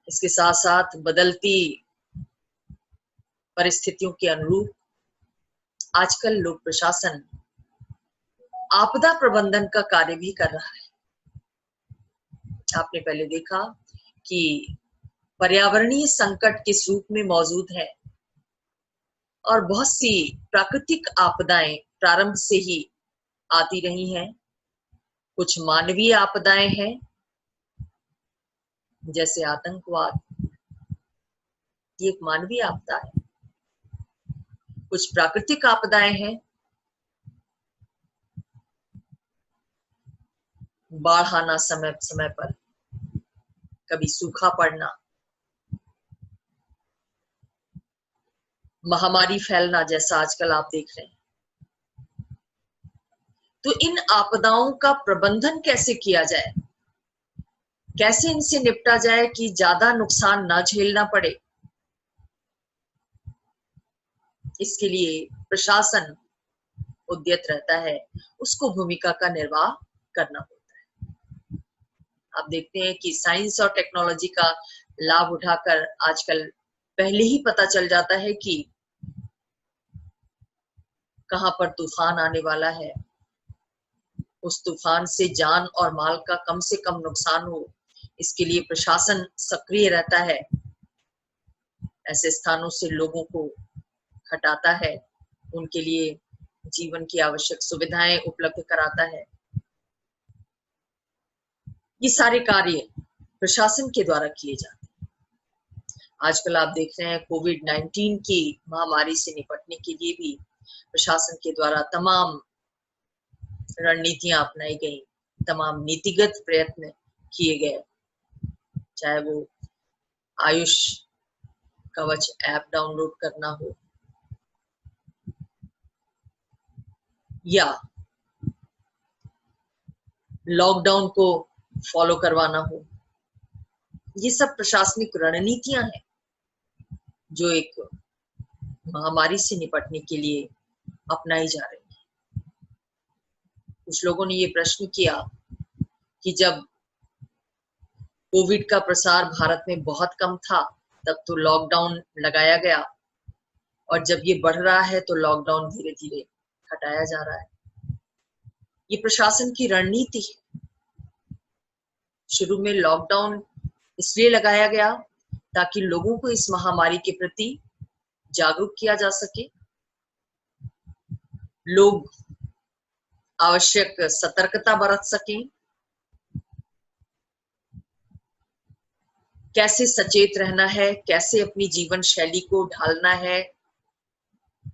इसके साथ साथ बदलती परिस्थितियों के अनुरूप आजकल लोक प्रशासन आपदा प्रबंधन का कार्य भी कर रहा है। आपने पहले देखा कि पर्यावरणीय संकट किस रूप में मौजूद है और बहुत सी प्राकृतिक आपदाएं प्रारंभ से ही आती रही हैं। कुछ मानवीय आपदाएं हैं जैसे आतंकवाद, ये एक मानवीय आपदा है। कुछ प्राकृतिक आपदाएं हैं, बाढ़ आना समय समय पर, कभी सूखा पड़ना, महामारी फैलना जैसा आजकल आप देख रहे हैं। तो इन आपदाओं का प्रबंधन कैसे किया जाए, कैसे इनसे निपटा जाए कि ज्यादा नुकसान ना झेलना पड़े, इसके लिए प्रशासन उद्यत रहता है, उसको भूमिका का निर्वाह करना होता है। आप देखते हैं कि साइंस और टेक्नोलॉजी का लाभ उठाकर आजकल पहले ही पता चल जाता है कि कहां पर तूफान आने वाला है, उस तूफान से जान और माल का कम से कम नुकसान हो, इसके लिए प्रशासन सक्रिय रहता है। ऐसे स्थानों से लोगों को हटाता है, उनके लिए जीवन की आवश्यक सुविधाएं उपलब्ध कराता है। ये सारे कार्य प्रशासन के द्वारा किए जाते हैं। आजकल आप देख रहे हैं कोविड-19 की महामारी से निपटने के लिए भी प्रशासन के द्वारा तमाम रणनीतियां अपनाई गई, तमाम नीतिगत प्रयत्न किए गए, चाहे वो आयुष कवच ऐप डाउनलोड करना हो या लॉकडाउन को फॉलो करवाना हो। ये सब प्रशासनिक रणनीतियां हैं जो एक महामारी से निपटने के लिए अपनाई जा रही है। कुछ लोगों ने ये प्रश्न किया कि जब कोविड का प्रसार भारत में बहुत कम था तब तो लॉकडाउन लगाया गया, और जब ये बढ़ रहा है तो लॉकडाउन धीरे धीरे हटाया जा रहा है। ये प्रशासन की रणनीति है। शुरू में लॉकडाउन इसलिए लगाया गया ताकि लोगों को इस महामारी के प्रति जागरूक किया जा सके, लोग आवश्यक सतर्कता बरत सकें, कैसे सचेत रहना है, कैसे अपनी जीवन शैली को ढालना है,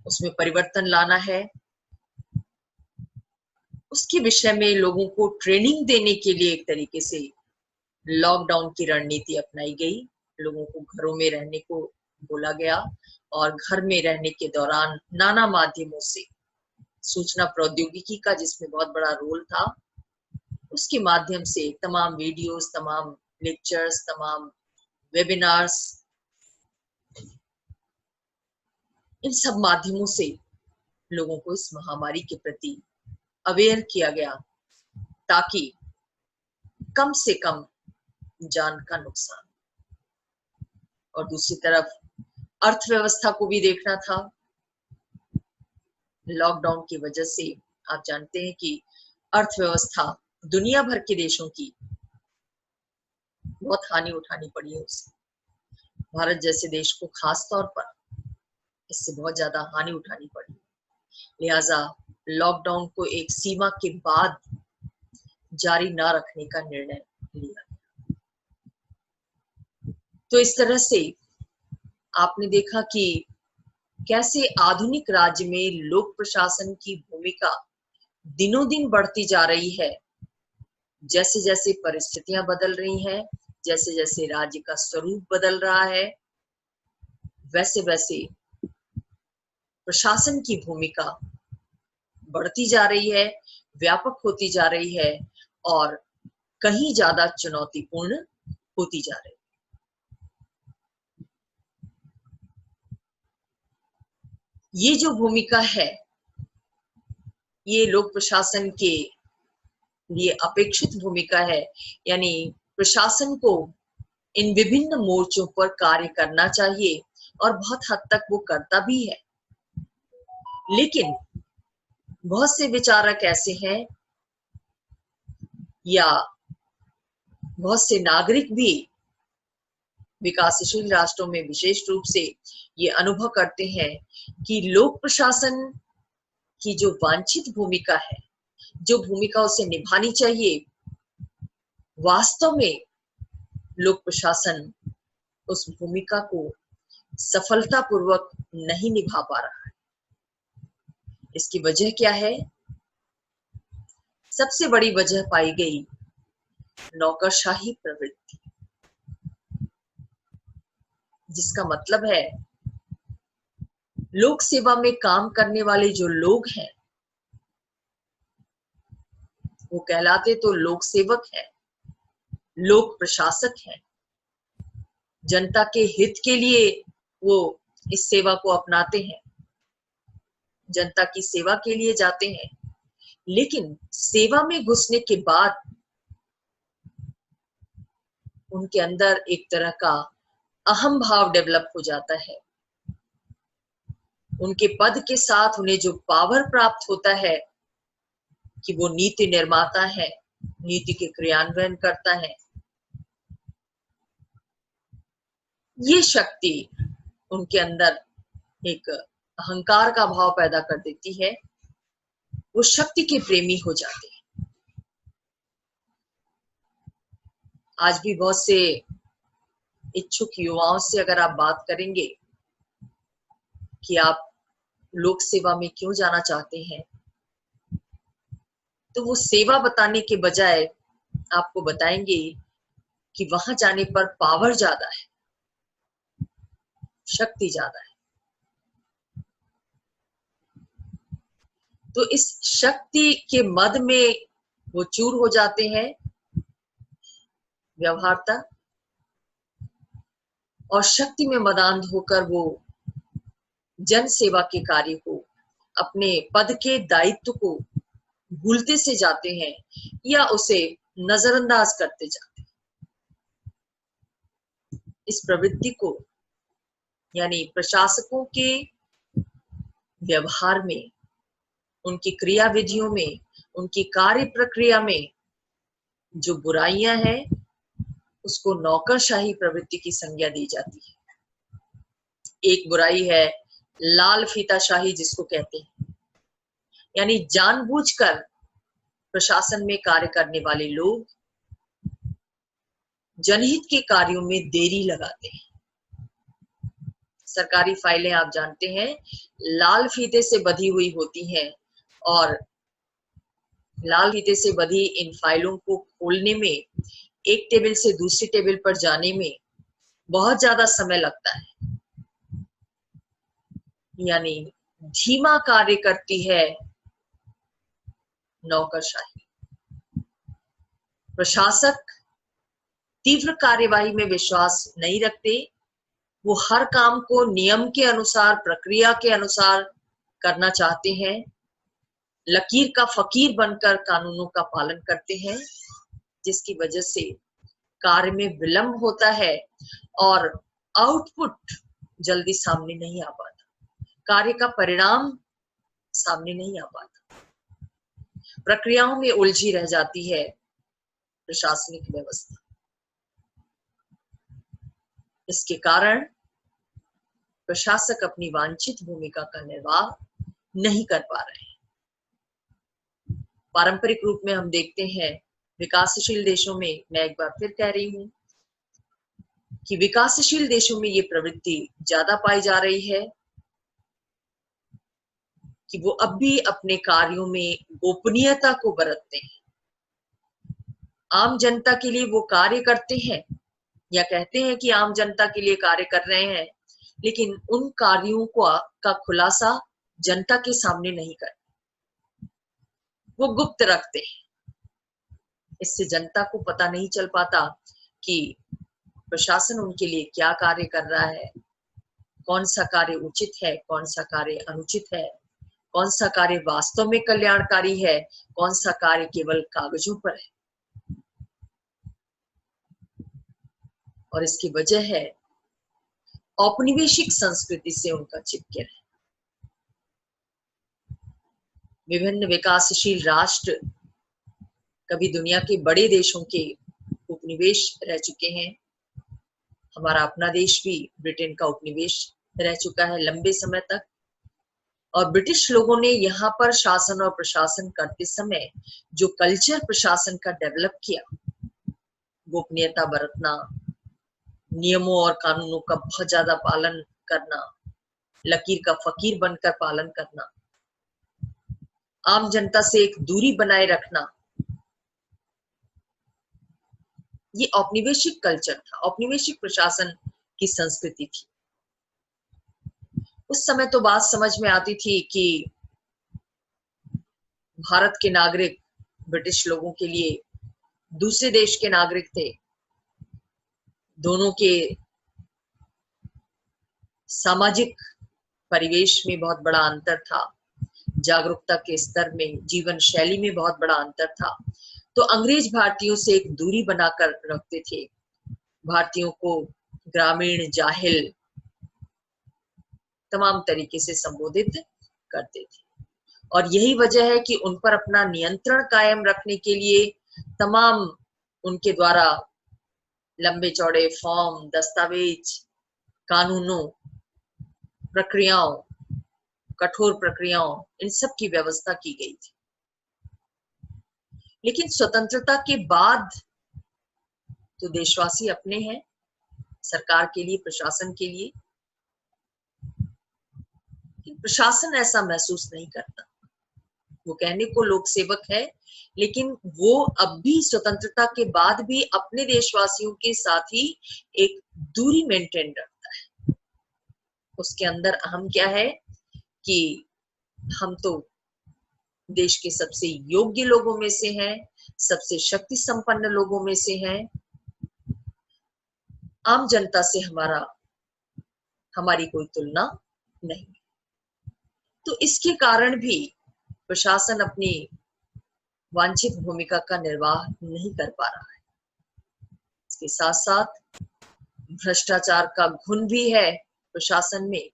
उसमें परिवर्तन लाना है, उसके विषय में लोगों को ट्रेनिंग देने के लिए एक तरीके से लॉकडाउन की रणनीति अपनाई गई। लोगों को घरों में रहने को बोला गया और घर में रहने के दौरान नाना माध्यमों से सूचना प्रौद्योगिकी का, जिसमें बहुत बड़ा रोल था, उसके माध्यम से तमाम वीडियोस, तमाम लेक्चर्स, तमाम वेबिनार्स, इन सब माध्यमों से लोगों को इस महामारी के प्रति अवेयर किया गया ताकि कम से कम जान का नुकसान। और दूसरी तरफ अर्थव्यवस्था को भी देखना था। लॉकडाउन की वजह से आप जानते हैं कि अर्थव्यवस्था दुनिया भर के देशों की बहुत हानि उठानी पड़ी है उसे। भारत जैसे देश को खास तौर पर इससे बहुत ज्यादा हानि उठानी पड़ी, लिहाजा लॉकडाउन को एक सीमा के बाद जारी ना रखने का निर्णय लिया। तो इस तरह से आपने देखा कि कैसे आधुनिक राज्य में लोक प्रशासन की भूमिका दिनों दिन बढ़ती जा रही है। जैसे जैसे परिस्थितियां बदल रही हैं, जैसे जैसे राज्य का स्वरूप बदल रहा है, वैसे वैसे प्रशासन की भूमिका बढ़ती जा रही है, व्यापक होती जा रही है और कहीं ज्यादा चुनौतीपूर्ण होती जा रही है। ये जो भूमिका है, ये लोक प्रशासन के लिए अपेक्षित भूमिका है, यानी प्रशासन को इन विभिन्न मोर्चों पर कार्य करना चाहिए और बहुत हद तक वो करता भी है। लेकिन बहुत से विचारक ऐसे हैं या बहुत से नागरिक भी विकासशील राष्ट्रों में विशेष रूप से ये अनुभव करते हैं कि लोक प्रशासन की जो वांछित भूमिका है, जो भूमिका उसे निभानी चाहिए, वास्तव में लोक प्रशासन उस भूमिका को सफलतापूर्वक नहीं निभा पा रहा है। इसकी वजह क्या है? सबसे बड़ी वजह पाई गई नौकरशाही प्रवृत्ति, जिसका मतलब है लोक सेवा में काम करने वाले जो लोग हैं वो कहलाते तो लोक सेवक हैं, लोक प्रशासक हैं। जनता के हित के लिए वो इस सेवा को अपनाते हैं, जनता की सेवा के लिए जाते हैं, लेकिन सेवा में घुसने के बाद उनके अंदर एक तरह का अहम भाव डेवलप हो जाता है। उनके पद के साथ उन्हें जो पावर प्राप्त होता है, कि वो नीति निर्माता है, नीति के क्रियान्वयन करता है। ये शक्ति उनके अंदर एक अहंकार का भाव पैदा कर देती है, वो शक्ति के प्रेमी हो जाते हैं। आज भी बहुत से इच्छुक युवाओं से अगर आप बात करेंगे कि आप लोक सेवा में क्यों जाना चाहते हैं, तो वो सेवा बताने के बजाय आपको बताएंगे कि वहां जाने पर पावर ज्यादा है, शक्ति ज्यादा है। तो इस शक्ति के मद में वो चूर हो जाते हैं, व्यवहारता, और शक्ति में मदांध होकर वो जन सेवा के कार्य को, अपने पद के दायित्व को भूलते से जाते हैं या उसे नजरअंदाज करते जाते हैं। इस प्रवृत्ति को, यानी प्रशासकों के व्यवहार में, उनकी क्रियाविधियों में, उनकी कार्य प्रक्रिया में जो बुराइयां हैं, उसको नौकरशाही प्रवृत्ति की संज्ञा दी जाती है। एक बुराई है लाल फीताशाही, जिसको कहते हैं, यानी जानबूझकर प्रशासन में कार्य करने वाले लोग जनहित के कार्यों में देरी लगाते हैं। सरकारी फाइलें आप जानते हैं लाल फीते से बंधी हुई होती हैं, और लाल फीते से बंधी इन फाइलों को खोलने में, एक टेबल से दूसरी टेबल पर जाने में बहुत ज्यादा समय लगता है, यानी धीमा कार्य करती है नौकरशाही। प्रशासक तीव्र कार्यवाही में विश्वास नहीं रखते, वो हर काम को नियम के अनुसार, प्रक्रिया के अनुसार करना चाहते हैं, लकीर का फकीर बनकर कानूनों का पालन करते हैं, जिसकी वजह से कार्य में विलंब होता है और आउटपुट जल्दी सामने नहीं आ पाता, कार्य का परिणाम सामने नहीं आ पाता, प्रक्रियाओं में उलझी रह जाती है प्रशासनिक व्यवस्था। इसके कारण प्रशासक अपनी वांछित भूमिका का निर्वाह नहीं कर पा रहे हैं। पारंपरिक रूप में हम देखते हैं विकासशील देशों में, मैं एक बार फिर कह रही हूं कि विकासशील देशों में ये प्रवृत्ति ज्यादा पाई जा रही है कि वो अब भी अपने कार्यों में गोपनीयता को बरतते हैं। आम जनता के लिए वो कार्य करते हैं या कहते हैं कि आम जनता के लिए कार्य कर रहे हैं, लेकिन उन कार्यों का खुलासा जनता के सामने नहीं करते, वो गुप्त रखते हैं। इससे जनता को पता नहीं चल पाता कि प्रशासन उनके लिए क्या कार्य कर रहा है, कौन सा कार्य उचित है, कौन सा कार्य अनुचित है, कौन सा कार्य वास्तव में कल्याणकारी है, कौन सा कार्य केवल कागजों पर है। और इसकी वजह है औपनिवेशिक संस्कृति से उनका चिपके रहे। विभिन्न विकासशील राष्ट्र कभी दुनिया के बड़े देशों के उपनिवेश रह चुके हैं। हमारा अपना देश भी ब्रिटेन का उपनिवेश रह चुका है लंबे समय तक, और ब्रिटिश लोगों ने यहाँ पर शासन और प्रशासन करते समय जो कल्चर प्रशासन का डेवलप किया, गोपनीयता बरतना, नियमों और कानूनों का बहुत ज्यादा पालन करना, लकीर का फकीर बनकर पालन करना, आम जनता से एक दूरी बनाए रखना, ये औपनिवेशिक कल्चर था, औपनिवेशिक प्रशासन की संस्कृति थी। उस समय तो बात समझ में आती थी कि भारत के नागरिक ब्रिटिश लोगों के लिए दूसरे देश के नागरिक थे, दोनों के सामाजिक परिवेश में बहुत बड़ा अंतर था, जागरूकता के स्तर में, जीवन शैली में बहुत बड़ा अंतर था। तो अंग्रेज भारतीयों से एक दूरी बनाकर रखते थे, भारतीयों को ग्रामीण, जाहिल तमाम तरीके से संबोधित करते थे। और यही वजह है कि उन पर अपना नियंत्रण कायम रखने के लिए तमाम उनके द्वारा लंबे चौड़े फॉर्म, दस्तावेज, कानूनों, प्रक्रियाओं, कठोर प्रक्रियाओं, इन सब की व्यवस्था की गई थी। लेकिन स्वतंत्रता के बाद तो देशवासी अपने हैं, सरकार के लिए, प्रशासन के लिए। प्रशासन ऐसा महसूस नहीं करता। वो कहने को लोक सेवक है, लेकिन वो अब भी स्वतंत्रता के बाद भी अपने देशवासियों के साथ ही एक दूरी मेंटेन रखता है। उसके अंदर अहम क्या है कि हम तो देश के सबसे योग्य लोगों में से हैं, सबसे शक्ति संपन्न लोगों में से हैं। आम जनता से हमारी कोई तुलना नहीं। तो इसके कारण भी प्रशासन अपनी वांछित भूमिका का निर्वाह नहीं कर पा रहा है। इसके साथ साथ भ्रष्टाचार का घुन भी है प्रशासन में।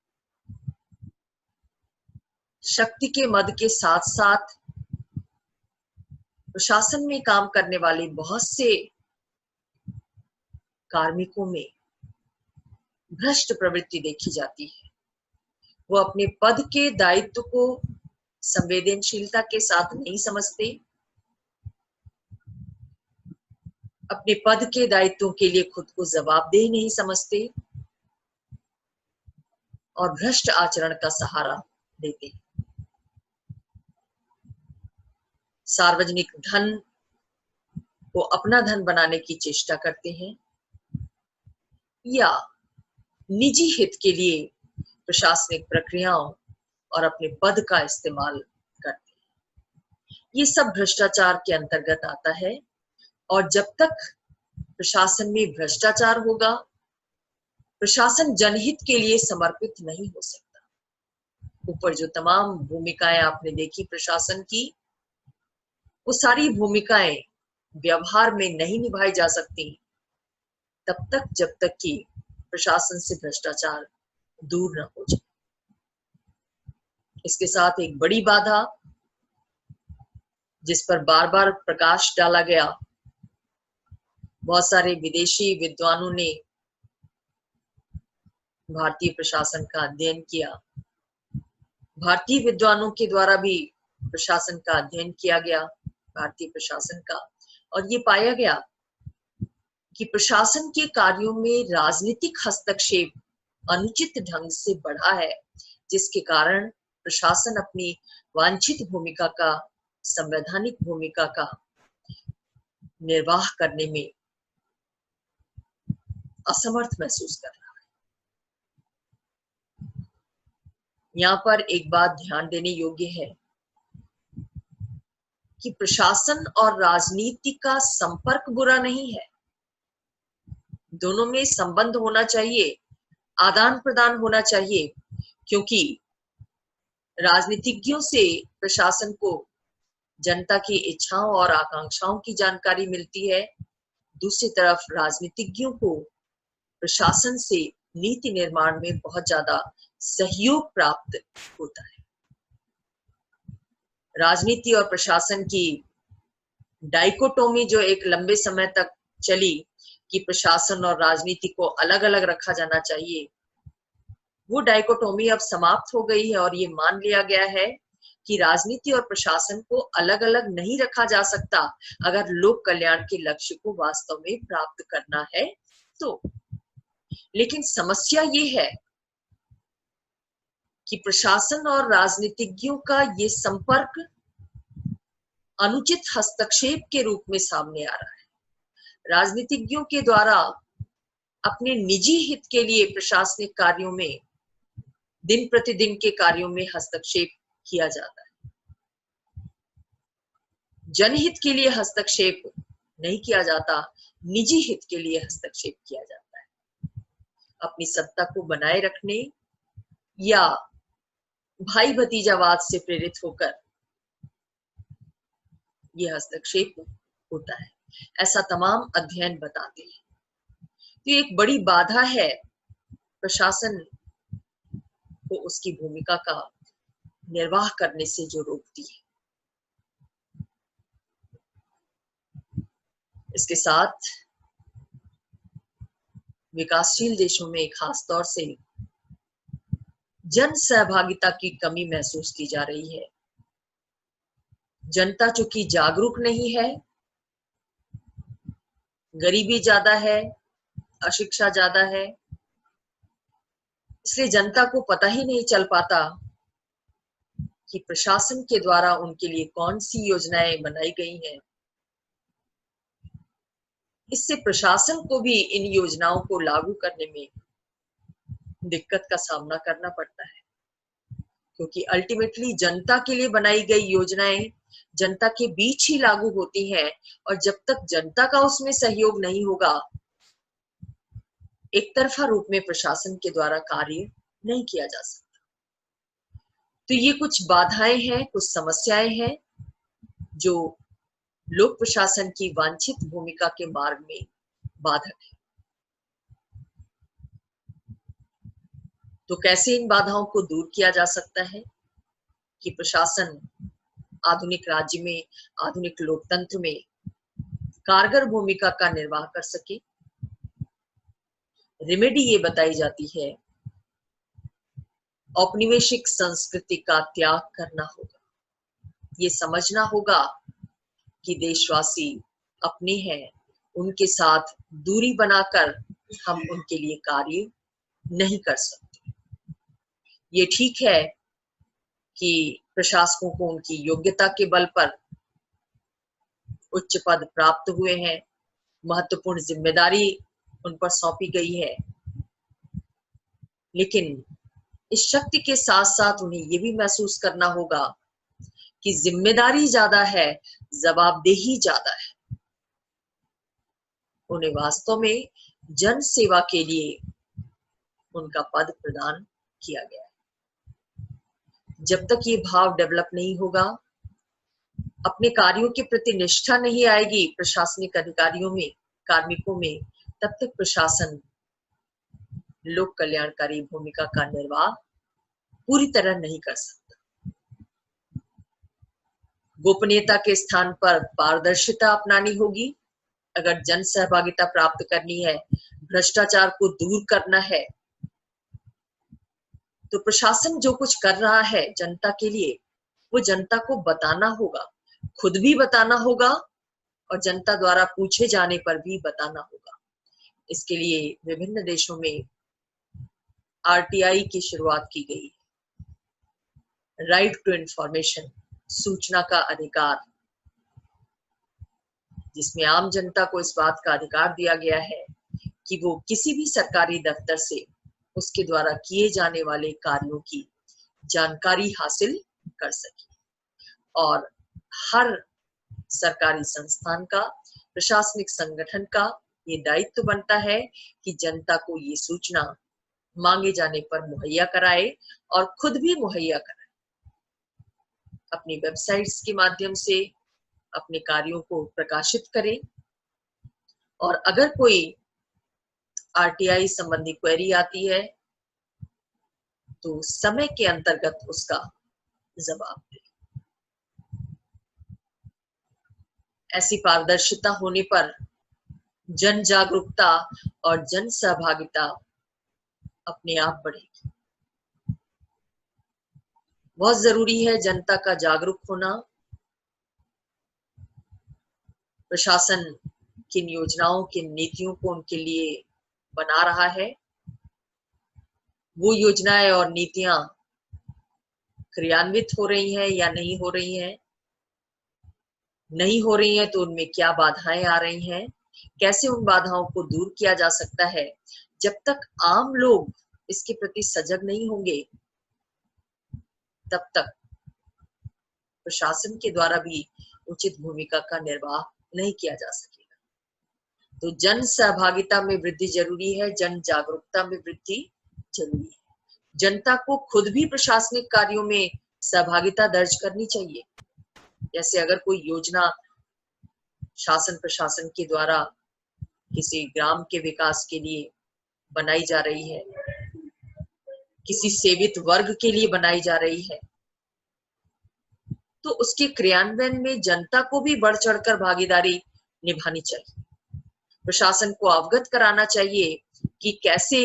शक्ति के मद के साथ साथ प्रशासन में काम करने वाले बहुत से कार्मिकों में भ्रष्ट प्रवृत्ति देखी जाती है। वो अपने पद के दायित्व को संवेदनशीलता के साथ नहीं समझते, अपने पद के दायित्वों के लिए खुद को जवाबदेह नहीं समझते और भ्रष्ट आचरण का सहारा देते हैं। सार्वजनिक धन को अपना धन बनाने की चेष्टा करते हैं या निजी हित के लिए प्रशासनिक प्रक्रियाओं और अपने पद का इस्तेमाल करते हैं। ये सब भ्रष्टाचार के अंतर्गत आता है। और जब तक प्रशासन में भ्रष्टाचार होगा, प्रशासन जनहित के लिए समर्पित नहीं हो सकता। ऊपर जो तमाम भूमिकाएं आपने देखी प्रशासन की, वो सारी भूमिकाएं व्यवहार में नहीं निभाई जा सकती तब तक जब तक कि प्रशासन से भ्रष्टाचार दूर न हो जाए। इसके साथ एक बड़ी बाधा जिस पर बार बार प्रकाश डाला गया, बहुत सारे विदेशी विद्वानों ने भारतीय प्रशासन का अध्ययन किया। भारतीय विद्वानों के द्वारा भी प्रशासन का अध्ययन किया गया, भारतीय प्रशासन का, और ये पाया गया कि प्रशासन के कार्यों में राजनीतिक हस्तक्षेप अनुचित ढंग से बढ़ा है, जिसके कारण प्रशासन अपनी वांछित भूमिका का, संवैधानिक भूमिका का निर्वाह करने में असमर्थ महसूस कर रहा है। यहाँ पर एक बात ध्यान देने योग्य है कि प्रशासन और राजनीति का संपर्क बुरा नहीं है। दोनों में संबंध होना चाहिए, आदान प्रदान होना चाहिए, क्योंकि राजनीतिज्ञों से प्रशासन को जनता की इच्छाओं और आकांक्षाओं की जानकारी मिलती है। दूसरी तरफ राजनीतिज्ञों को प्रशासन से नीति निर्माण में बहुत ज्यादा सहयोग प्राप्त होता है। राजनीति और प्रशासन की डाइकोटोमी जो एक लंबे समय तक चली कि प्रशासन और राजनीति को अलग अलग रखा जाना चाहिए, वो डाइकोटोमी अब समाप्त हो गई है और ये मान लिया गया है कि राजनीति और प्रशासन को अलग अलग नहीं रखा जा सकता अगर लोक कल्याण के लक्ष्य को वास्तव में प्राप्त करना है तो। लेकिन समस्या ये है कि प्रशासन और राजनीतिज्ञों का ये संपर्क अनुचित हस्तक्षेप के रूप में सामने आ रहा है। राजनीतिज्ञों के द्वारा अपने निजी हित के लिए प्रशासनिक कार्यों में, दिन प्रतिदिन के कार्यों में हस्तक्षेप किया जाता है। जनहित के लिए हस्तक्षेप नहीं किया जाता, निजी हित के लिए हस्तक्षेप किया जाता है। अपनी सत्ता को बनाए रखने या भाई भतीजावाद से प्रेरित होकर यह हस्तक्षेप होता है, ऐसा तमाम अध्ययन बताते हैं। तो एक बड़ी बाधा है प्रशासन को उसकी भूमिका का निर्वाह करने से जो रोकती है। इसके साथ विकासशील देशों में खास तौर से जन सहभागिता की कमी महसूस की जा रही है। जनता चूंकि जागरूक नहीं है, गरीबी ज्यादा है, अशिक्षा ज्यादा है, इसलिए जनता को पता ही नहीं चल पाता कि प्रशासन के द्वारा उनके लिए कौन सी योजनाएं बनाई गई हैं। इससे प्रशासन को भी इन योजनाओं को लागू करने में दिक्कत का सामना करना पड़ता है, क्योंकि अल्टीमेटली जनता के लिए बनाई गई योजनाएं जनता के बीच ही लागू होती हैं, और जब तक जनता का उसमें सहयोग नहीं होगा, एक तरफा रूप में प्रशासन के द्वारा कार्य नहीं किया जा सकता। तो ये कुछ बाधाएं हैं, कुछ समस्याएं हैं जो लोक प्रशासन की वांछित भूमिका के मार्ग में बाधक है। तो कैसे इन बाधाओं को दूर किया जा सकता है कि प्रशासन आधुनिक राज्य में, आधुनिक लोकतंत्र में कारगर भूमिका का निर्वाह कर सके? रेमेडी ये बताई जाती है, औपनिवेशिक संस्कृति का त्याग करना होगा। ये समझना होगा कि देशवासी अपने हैं, उनके साथ दूरी बनाकर हम उनके लिए कार्य नहीं कर सकते। ये ठीक है कि प्रशासकों को उनकी योग्यता के बल पर उच्च पद प्राप्त हुए हैं, महत्वपूर्ण जिम्मेदारी उन पर सौंपी गई है, लेकिन इस शक्ति के साथ साथ उन्हें ये भी महसूस करना होगा कि जिम्मेदारी ज्यादा है, जवाबदेही ज्यादा है। उन्हें वास्तव में जन सेवा के लिए उनका पद प्रदान किया गया है। जब तक ये भाव डेवलप नहीं होगा, अपने कार्यों के प्रति निष्ठा नहीं आएगी प्रशासनिक अधिकारियों में, कार्मिकों में, तब तक प्रशासन लोक कल्याणकारी भूमिका का निर्वाह पूरी तरह नहीं कर सकता। गोपनीयता के स्थान पर पारदर्शिता अपनानी होगी। अगर जन सहभागिता प्राप्त करनी है, भ्रष्टाचार को दूर करना है, तो प्रशासन जो कुछ कर रहा है जनता के लिए, वो जनता को बताना होगा, खुद भी बताना होगा और जनता द्वारा पूछे जाने पर भी बताना होगा। इसके लिए विभिन्न देशों में आरटीआई की शुरुआत की गई, राइट टू इंफॉर्मेशन, सूचना का अधिकार, जिसमें आम जनता को इस बात का अधिकार दिया गया है कि वो किसी भी सरकारी दफ्तर से उसके द्वारा किए जाने वाले कार्यों की जानकारी हासिल कर सके। और हर सरकारी संस्थान का, प्रशासनिक संगठन का ये दायित्व बनता है कि जनता को ये सूचना मांगे जाने पर मुहैया कराए और खुद भी मुहैया कराए। अपनी वेबसाइट्स के माध्यम से अपने कार्यों को प्रकाशित करें, और अगर कोई आरटीआई संबंधी क्वेरी आती है तो समय के अंतर्गत उसका जवाब दें। ऐसी पारदर्शिता होने पर जन जागरूकता और जन सहभागिता अपने आप बढ़ेगी। बहुत जरूरी है जनता का जागरूक होना। प्रशासन किन योजनाओं, किन नीतियों को उनके लिए बना रहा है, वो योजनाएं और नीतियां क्रियान्वित हो रही हैं या नहीं हो रही हैं, नहीं हो रही हैं तो उनमें क्या बाधाएं आ रही हैं, कैसे उन बाधाओं को दूर किया जा सकता है। जब तक आम लोग इसके प्रति सजग नहीं होंगे, तब तक प्रशासन के द्वारा भी उचित भूमिका का निर्वाह नहीं किया जा सकेगा। तो जन सहभागिता में वृद्धि जरूरी है, जन जागरूकता में वृद्धि जरूरी है। जनता को खुद भी प्रशासनिक कार्यों में सहभागिता दर्ज करनी चाहिए। जैसे अगर कोई योजना शासन प्रशासन के द्वारा किसी ग्राम के विकास के लिए बनाई जा रही है, किसी सेवित वर्ग के लिए बनाई जा रही है, तो उसके क्रियान्वयन में जनता को भी बढ़ चढ़कर भागीदारी निभानी चाहिए। प्रशासन को अवगत कराना चाहिए कि कैसे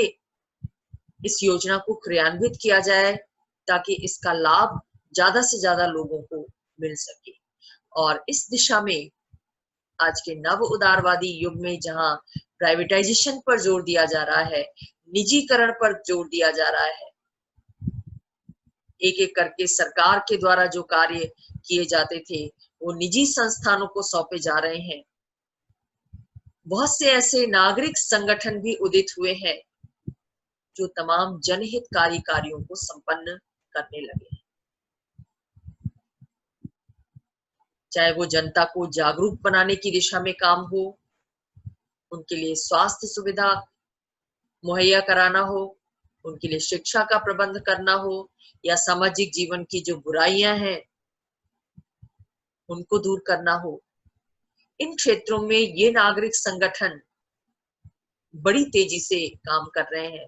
इस योजना को क्रियान्वित किया जाए ताकि इसका लाभ ज्यादा से ज्यादा लोगों को मिल सके। और इस दिशा में आज के नव उदारवादी युग में जहां प्राइवेटाइजेशन पर जोर दिया जा रहा है, निजीकरण पर जोर दिया जा रहा है, एक एक करके सरकार के द्वारा जो कार्य किए जाते थे वो निजी संस्थानों को सौंपे जा रहे हैं। बहुत से ऐसे नागरिक संगठन भी उदित हुए हैं जो तमाम जनहितकारी कार्यों को संपन्न करने लगे हैं। चाहे वो जनता को जागरूक बनाने की दिशा में काम हो, उनके लिए स्वास्थ्य सुविधा मुहैया कराना हो, उनके लिए शिक्षा का प्रबंध करना हो, या सामाजिक जीवन की जो बुराइयां हैं उनको दूर करना हो। इन क्षेत्रों में ये नागरिक संगठन बड़ी तेजी से काम कर रहे हैं।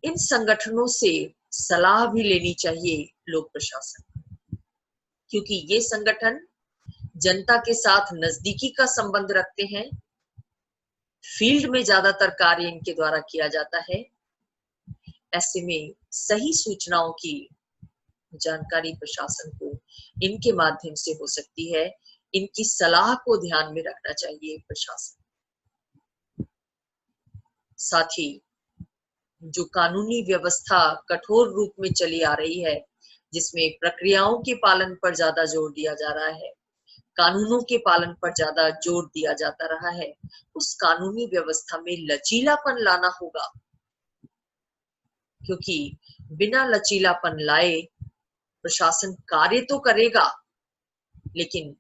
इन संगठनों से सलाह भी लेनी चाहिए लोक प्रशासन, क्योंकि ये संगठन जनता के साथ नजदीकी का संबंध रखते हैं। फील्ड में ज्यादातर कार्य इनके द्वारा किया जाता है। ऐसे में सही सूचनाओं की जानकारी प्रशासन को इनके माध्यम से हो सकती है। इनकी सलाह को ध्यान में रखना चाहिए प्रशासन। साथ ही जो कानूनी व्यवस्था कठोर रूप में चली आ रही है, जिसमें प्रक्रियाओं के पालन पर ज्यादा जोर दिया जा रहा है, कानूनों के पालन पर ज्यादा जोर दिया जाता रहा है, उस कानूनी व्यवस्था में लचीलापन लाना होगा, क्योंकि बिना लचीलापन लाए प्रशासन कार्य तो करेगा लेकिन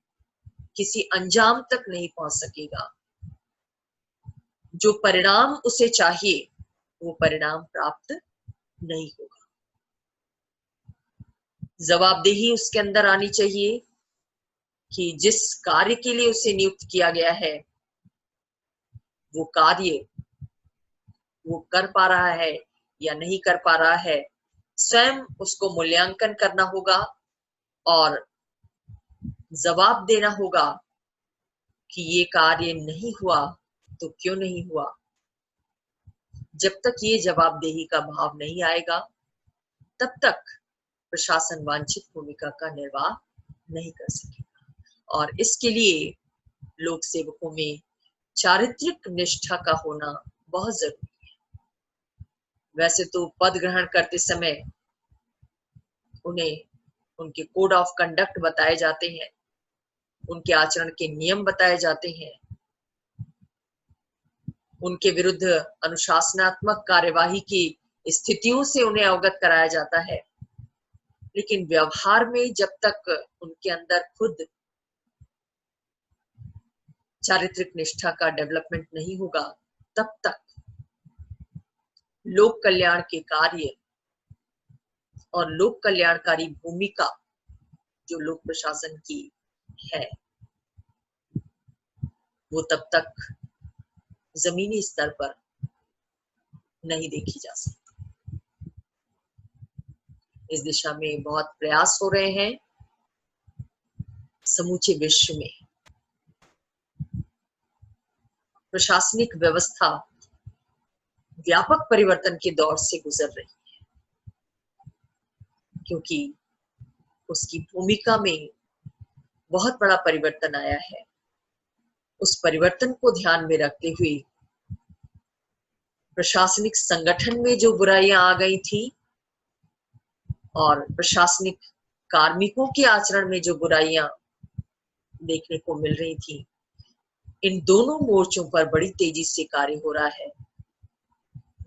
किसी अंजाम तक नहीं पहुंच सकेगा। जो परिणाम उसे चाहिए वो परिणाम प्राप्त नहीं होगा। जवाबदेही उसके अंदर आनी चाहिए कि जिस कार्य के लिए उसे नियुक्त किया गया है वो कार्य वो कर पा रहा है या नहीं कर पा रहा है, स्वयं उसको मूल्यांकन करना होगा और जवाब देना होगा कि ये कार्य नहीं हुआ तो क्यों नहीं हुआ। जब तक ये जवाबदेही का भाव नहीं आएगा तब तक प्रशासन वांछित भूमिका का निर्वाह नहीं कर सकेगा। और इसके लिए लोक सेवकों में चारित्रिक निष्ठा का होना बहुत जरूरी है। वैसे तो पद ग्रहण करते समय उन्हें उनके कोड ऑफ कंडक्ट बताए जाते हैं, उनके आचरण के नियम बताए जाते हैं, उनके विरुद्ध अनुशासनात्मक कार्यवाही की स्थितियों से उन्हें अवगत कराया जाता है, लेकिन व्यवहार में जब तक उनके अंदर खुद चारित्रिक निष्ठा का डेवलपमेंट नहीं होगा तब तक लोक कल्याण के कार्य और लोक कल्याणकारी भूमिका जो लोक प्रशासन की है वो तब तक जमीनी स्तर पर नहीं देखी जा सकती। इस दिशा में बहुत प्रयास हो रहे हैं समूचे विश्व में। प्रशासनिक व्यवस्था व्यापक परिवर्तन के दौर से गुजर रही है, क्योंकि उसकी भूमिका में बहुत बड़ा परिवर्तन आया है। उस परिवर्तन को ध्यान में रखते हुए प्रशासनिक संगठन में जो बुराइयां आ गई थी और प्रशासनिक कार्मिकों के आचरण में जो बुराइयां देखने को मिल रही थी, इन दोनों मोर्चों पर बड़ी तेजी से कार्य हो रहा है,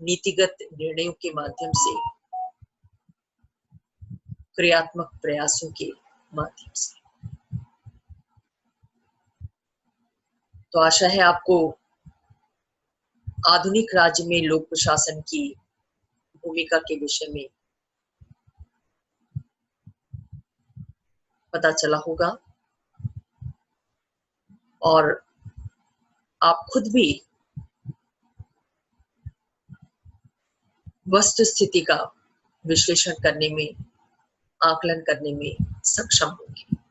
नीतिगत निर्णयों के माध्यम से, क्रियात्मक प्रयासों के माध्यम से। तो आशा है आपको आधुनिक राज्य में लोक प्रशासन की भूमिका के विषय में पता चला होगा और आप खुद भी वस्तु स्थिति का विश्लेषण करने में आकलन करने में सक्षम होंगे।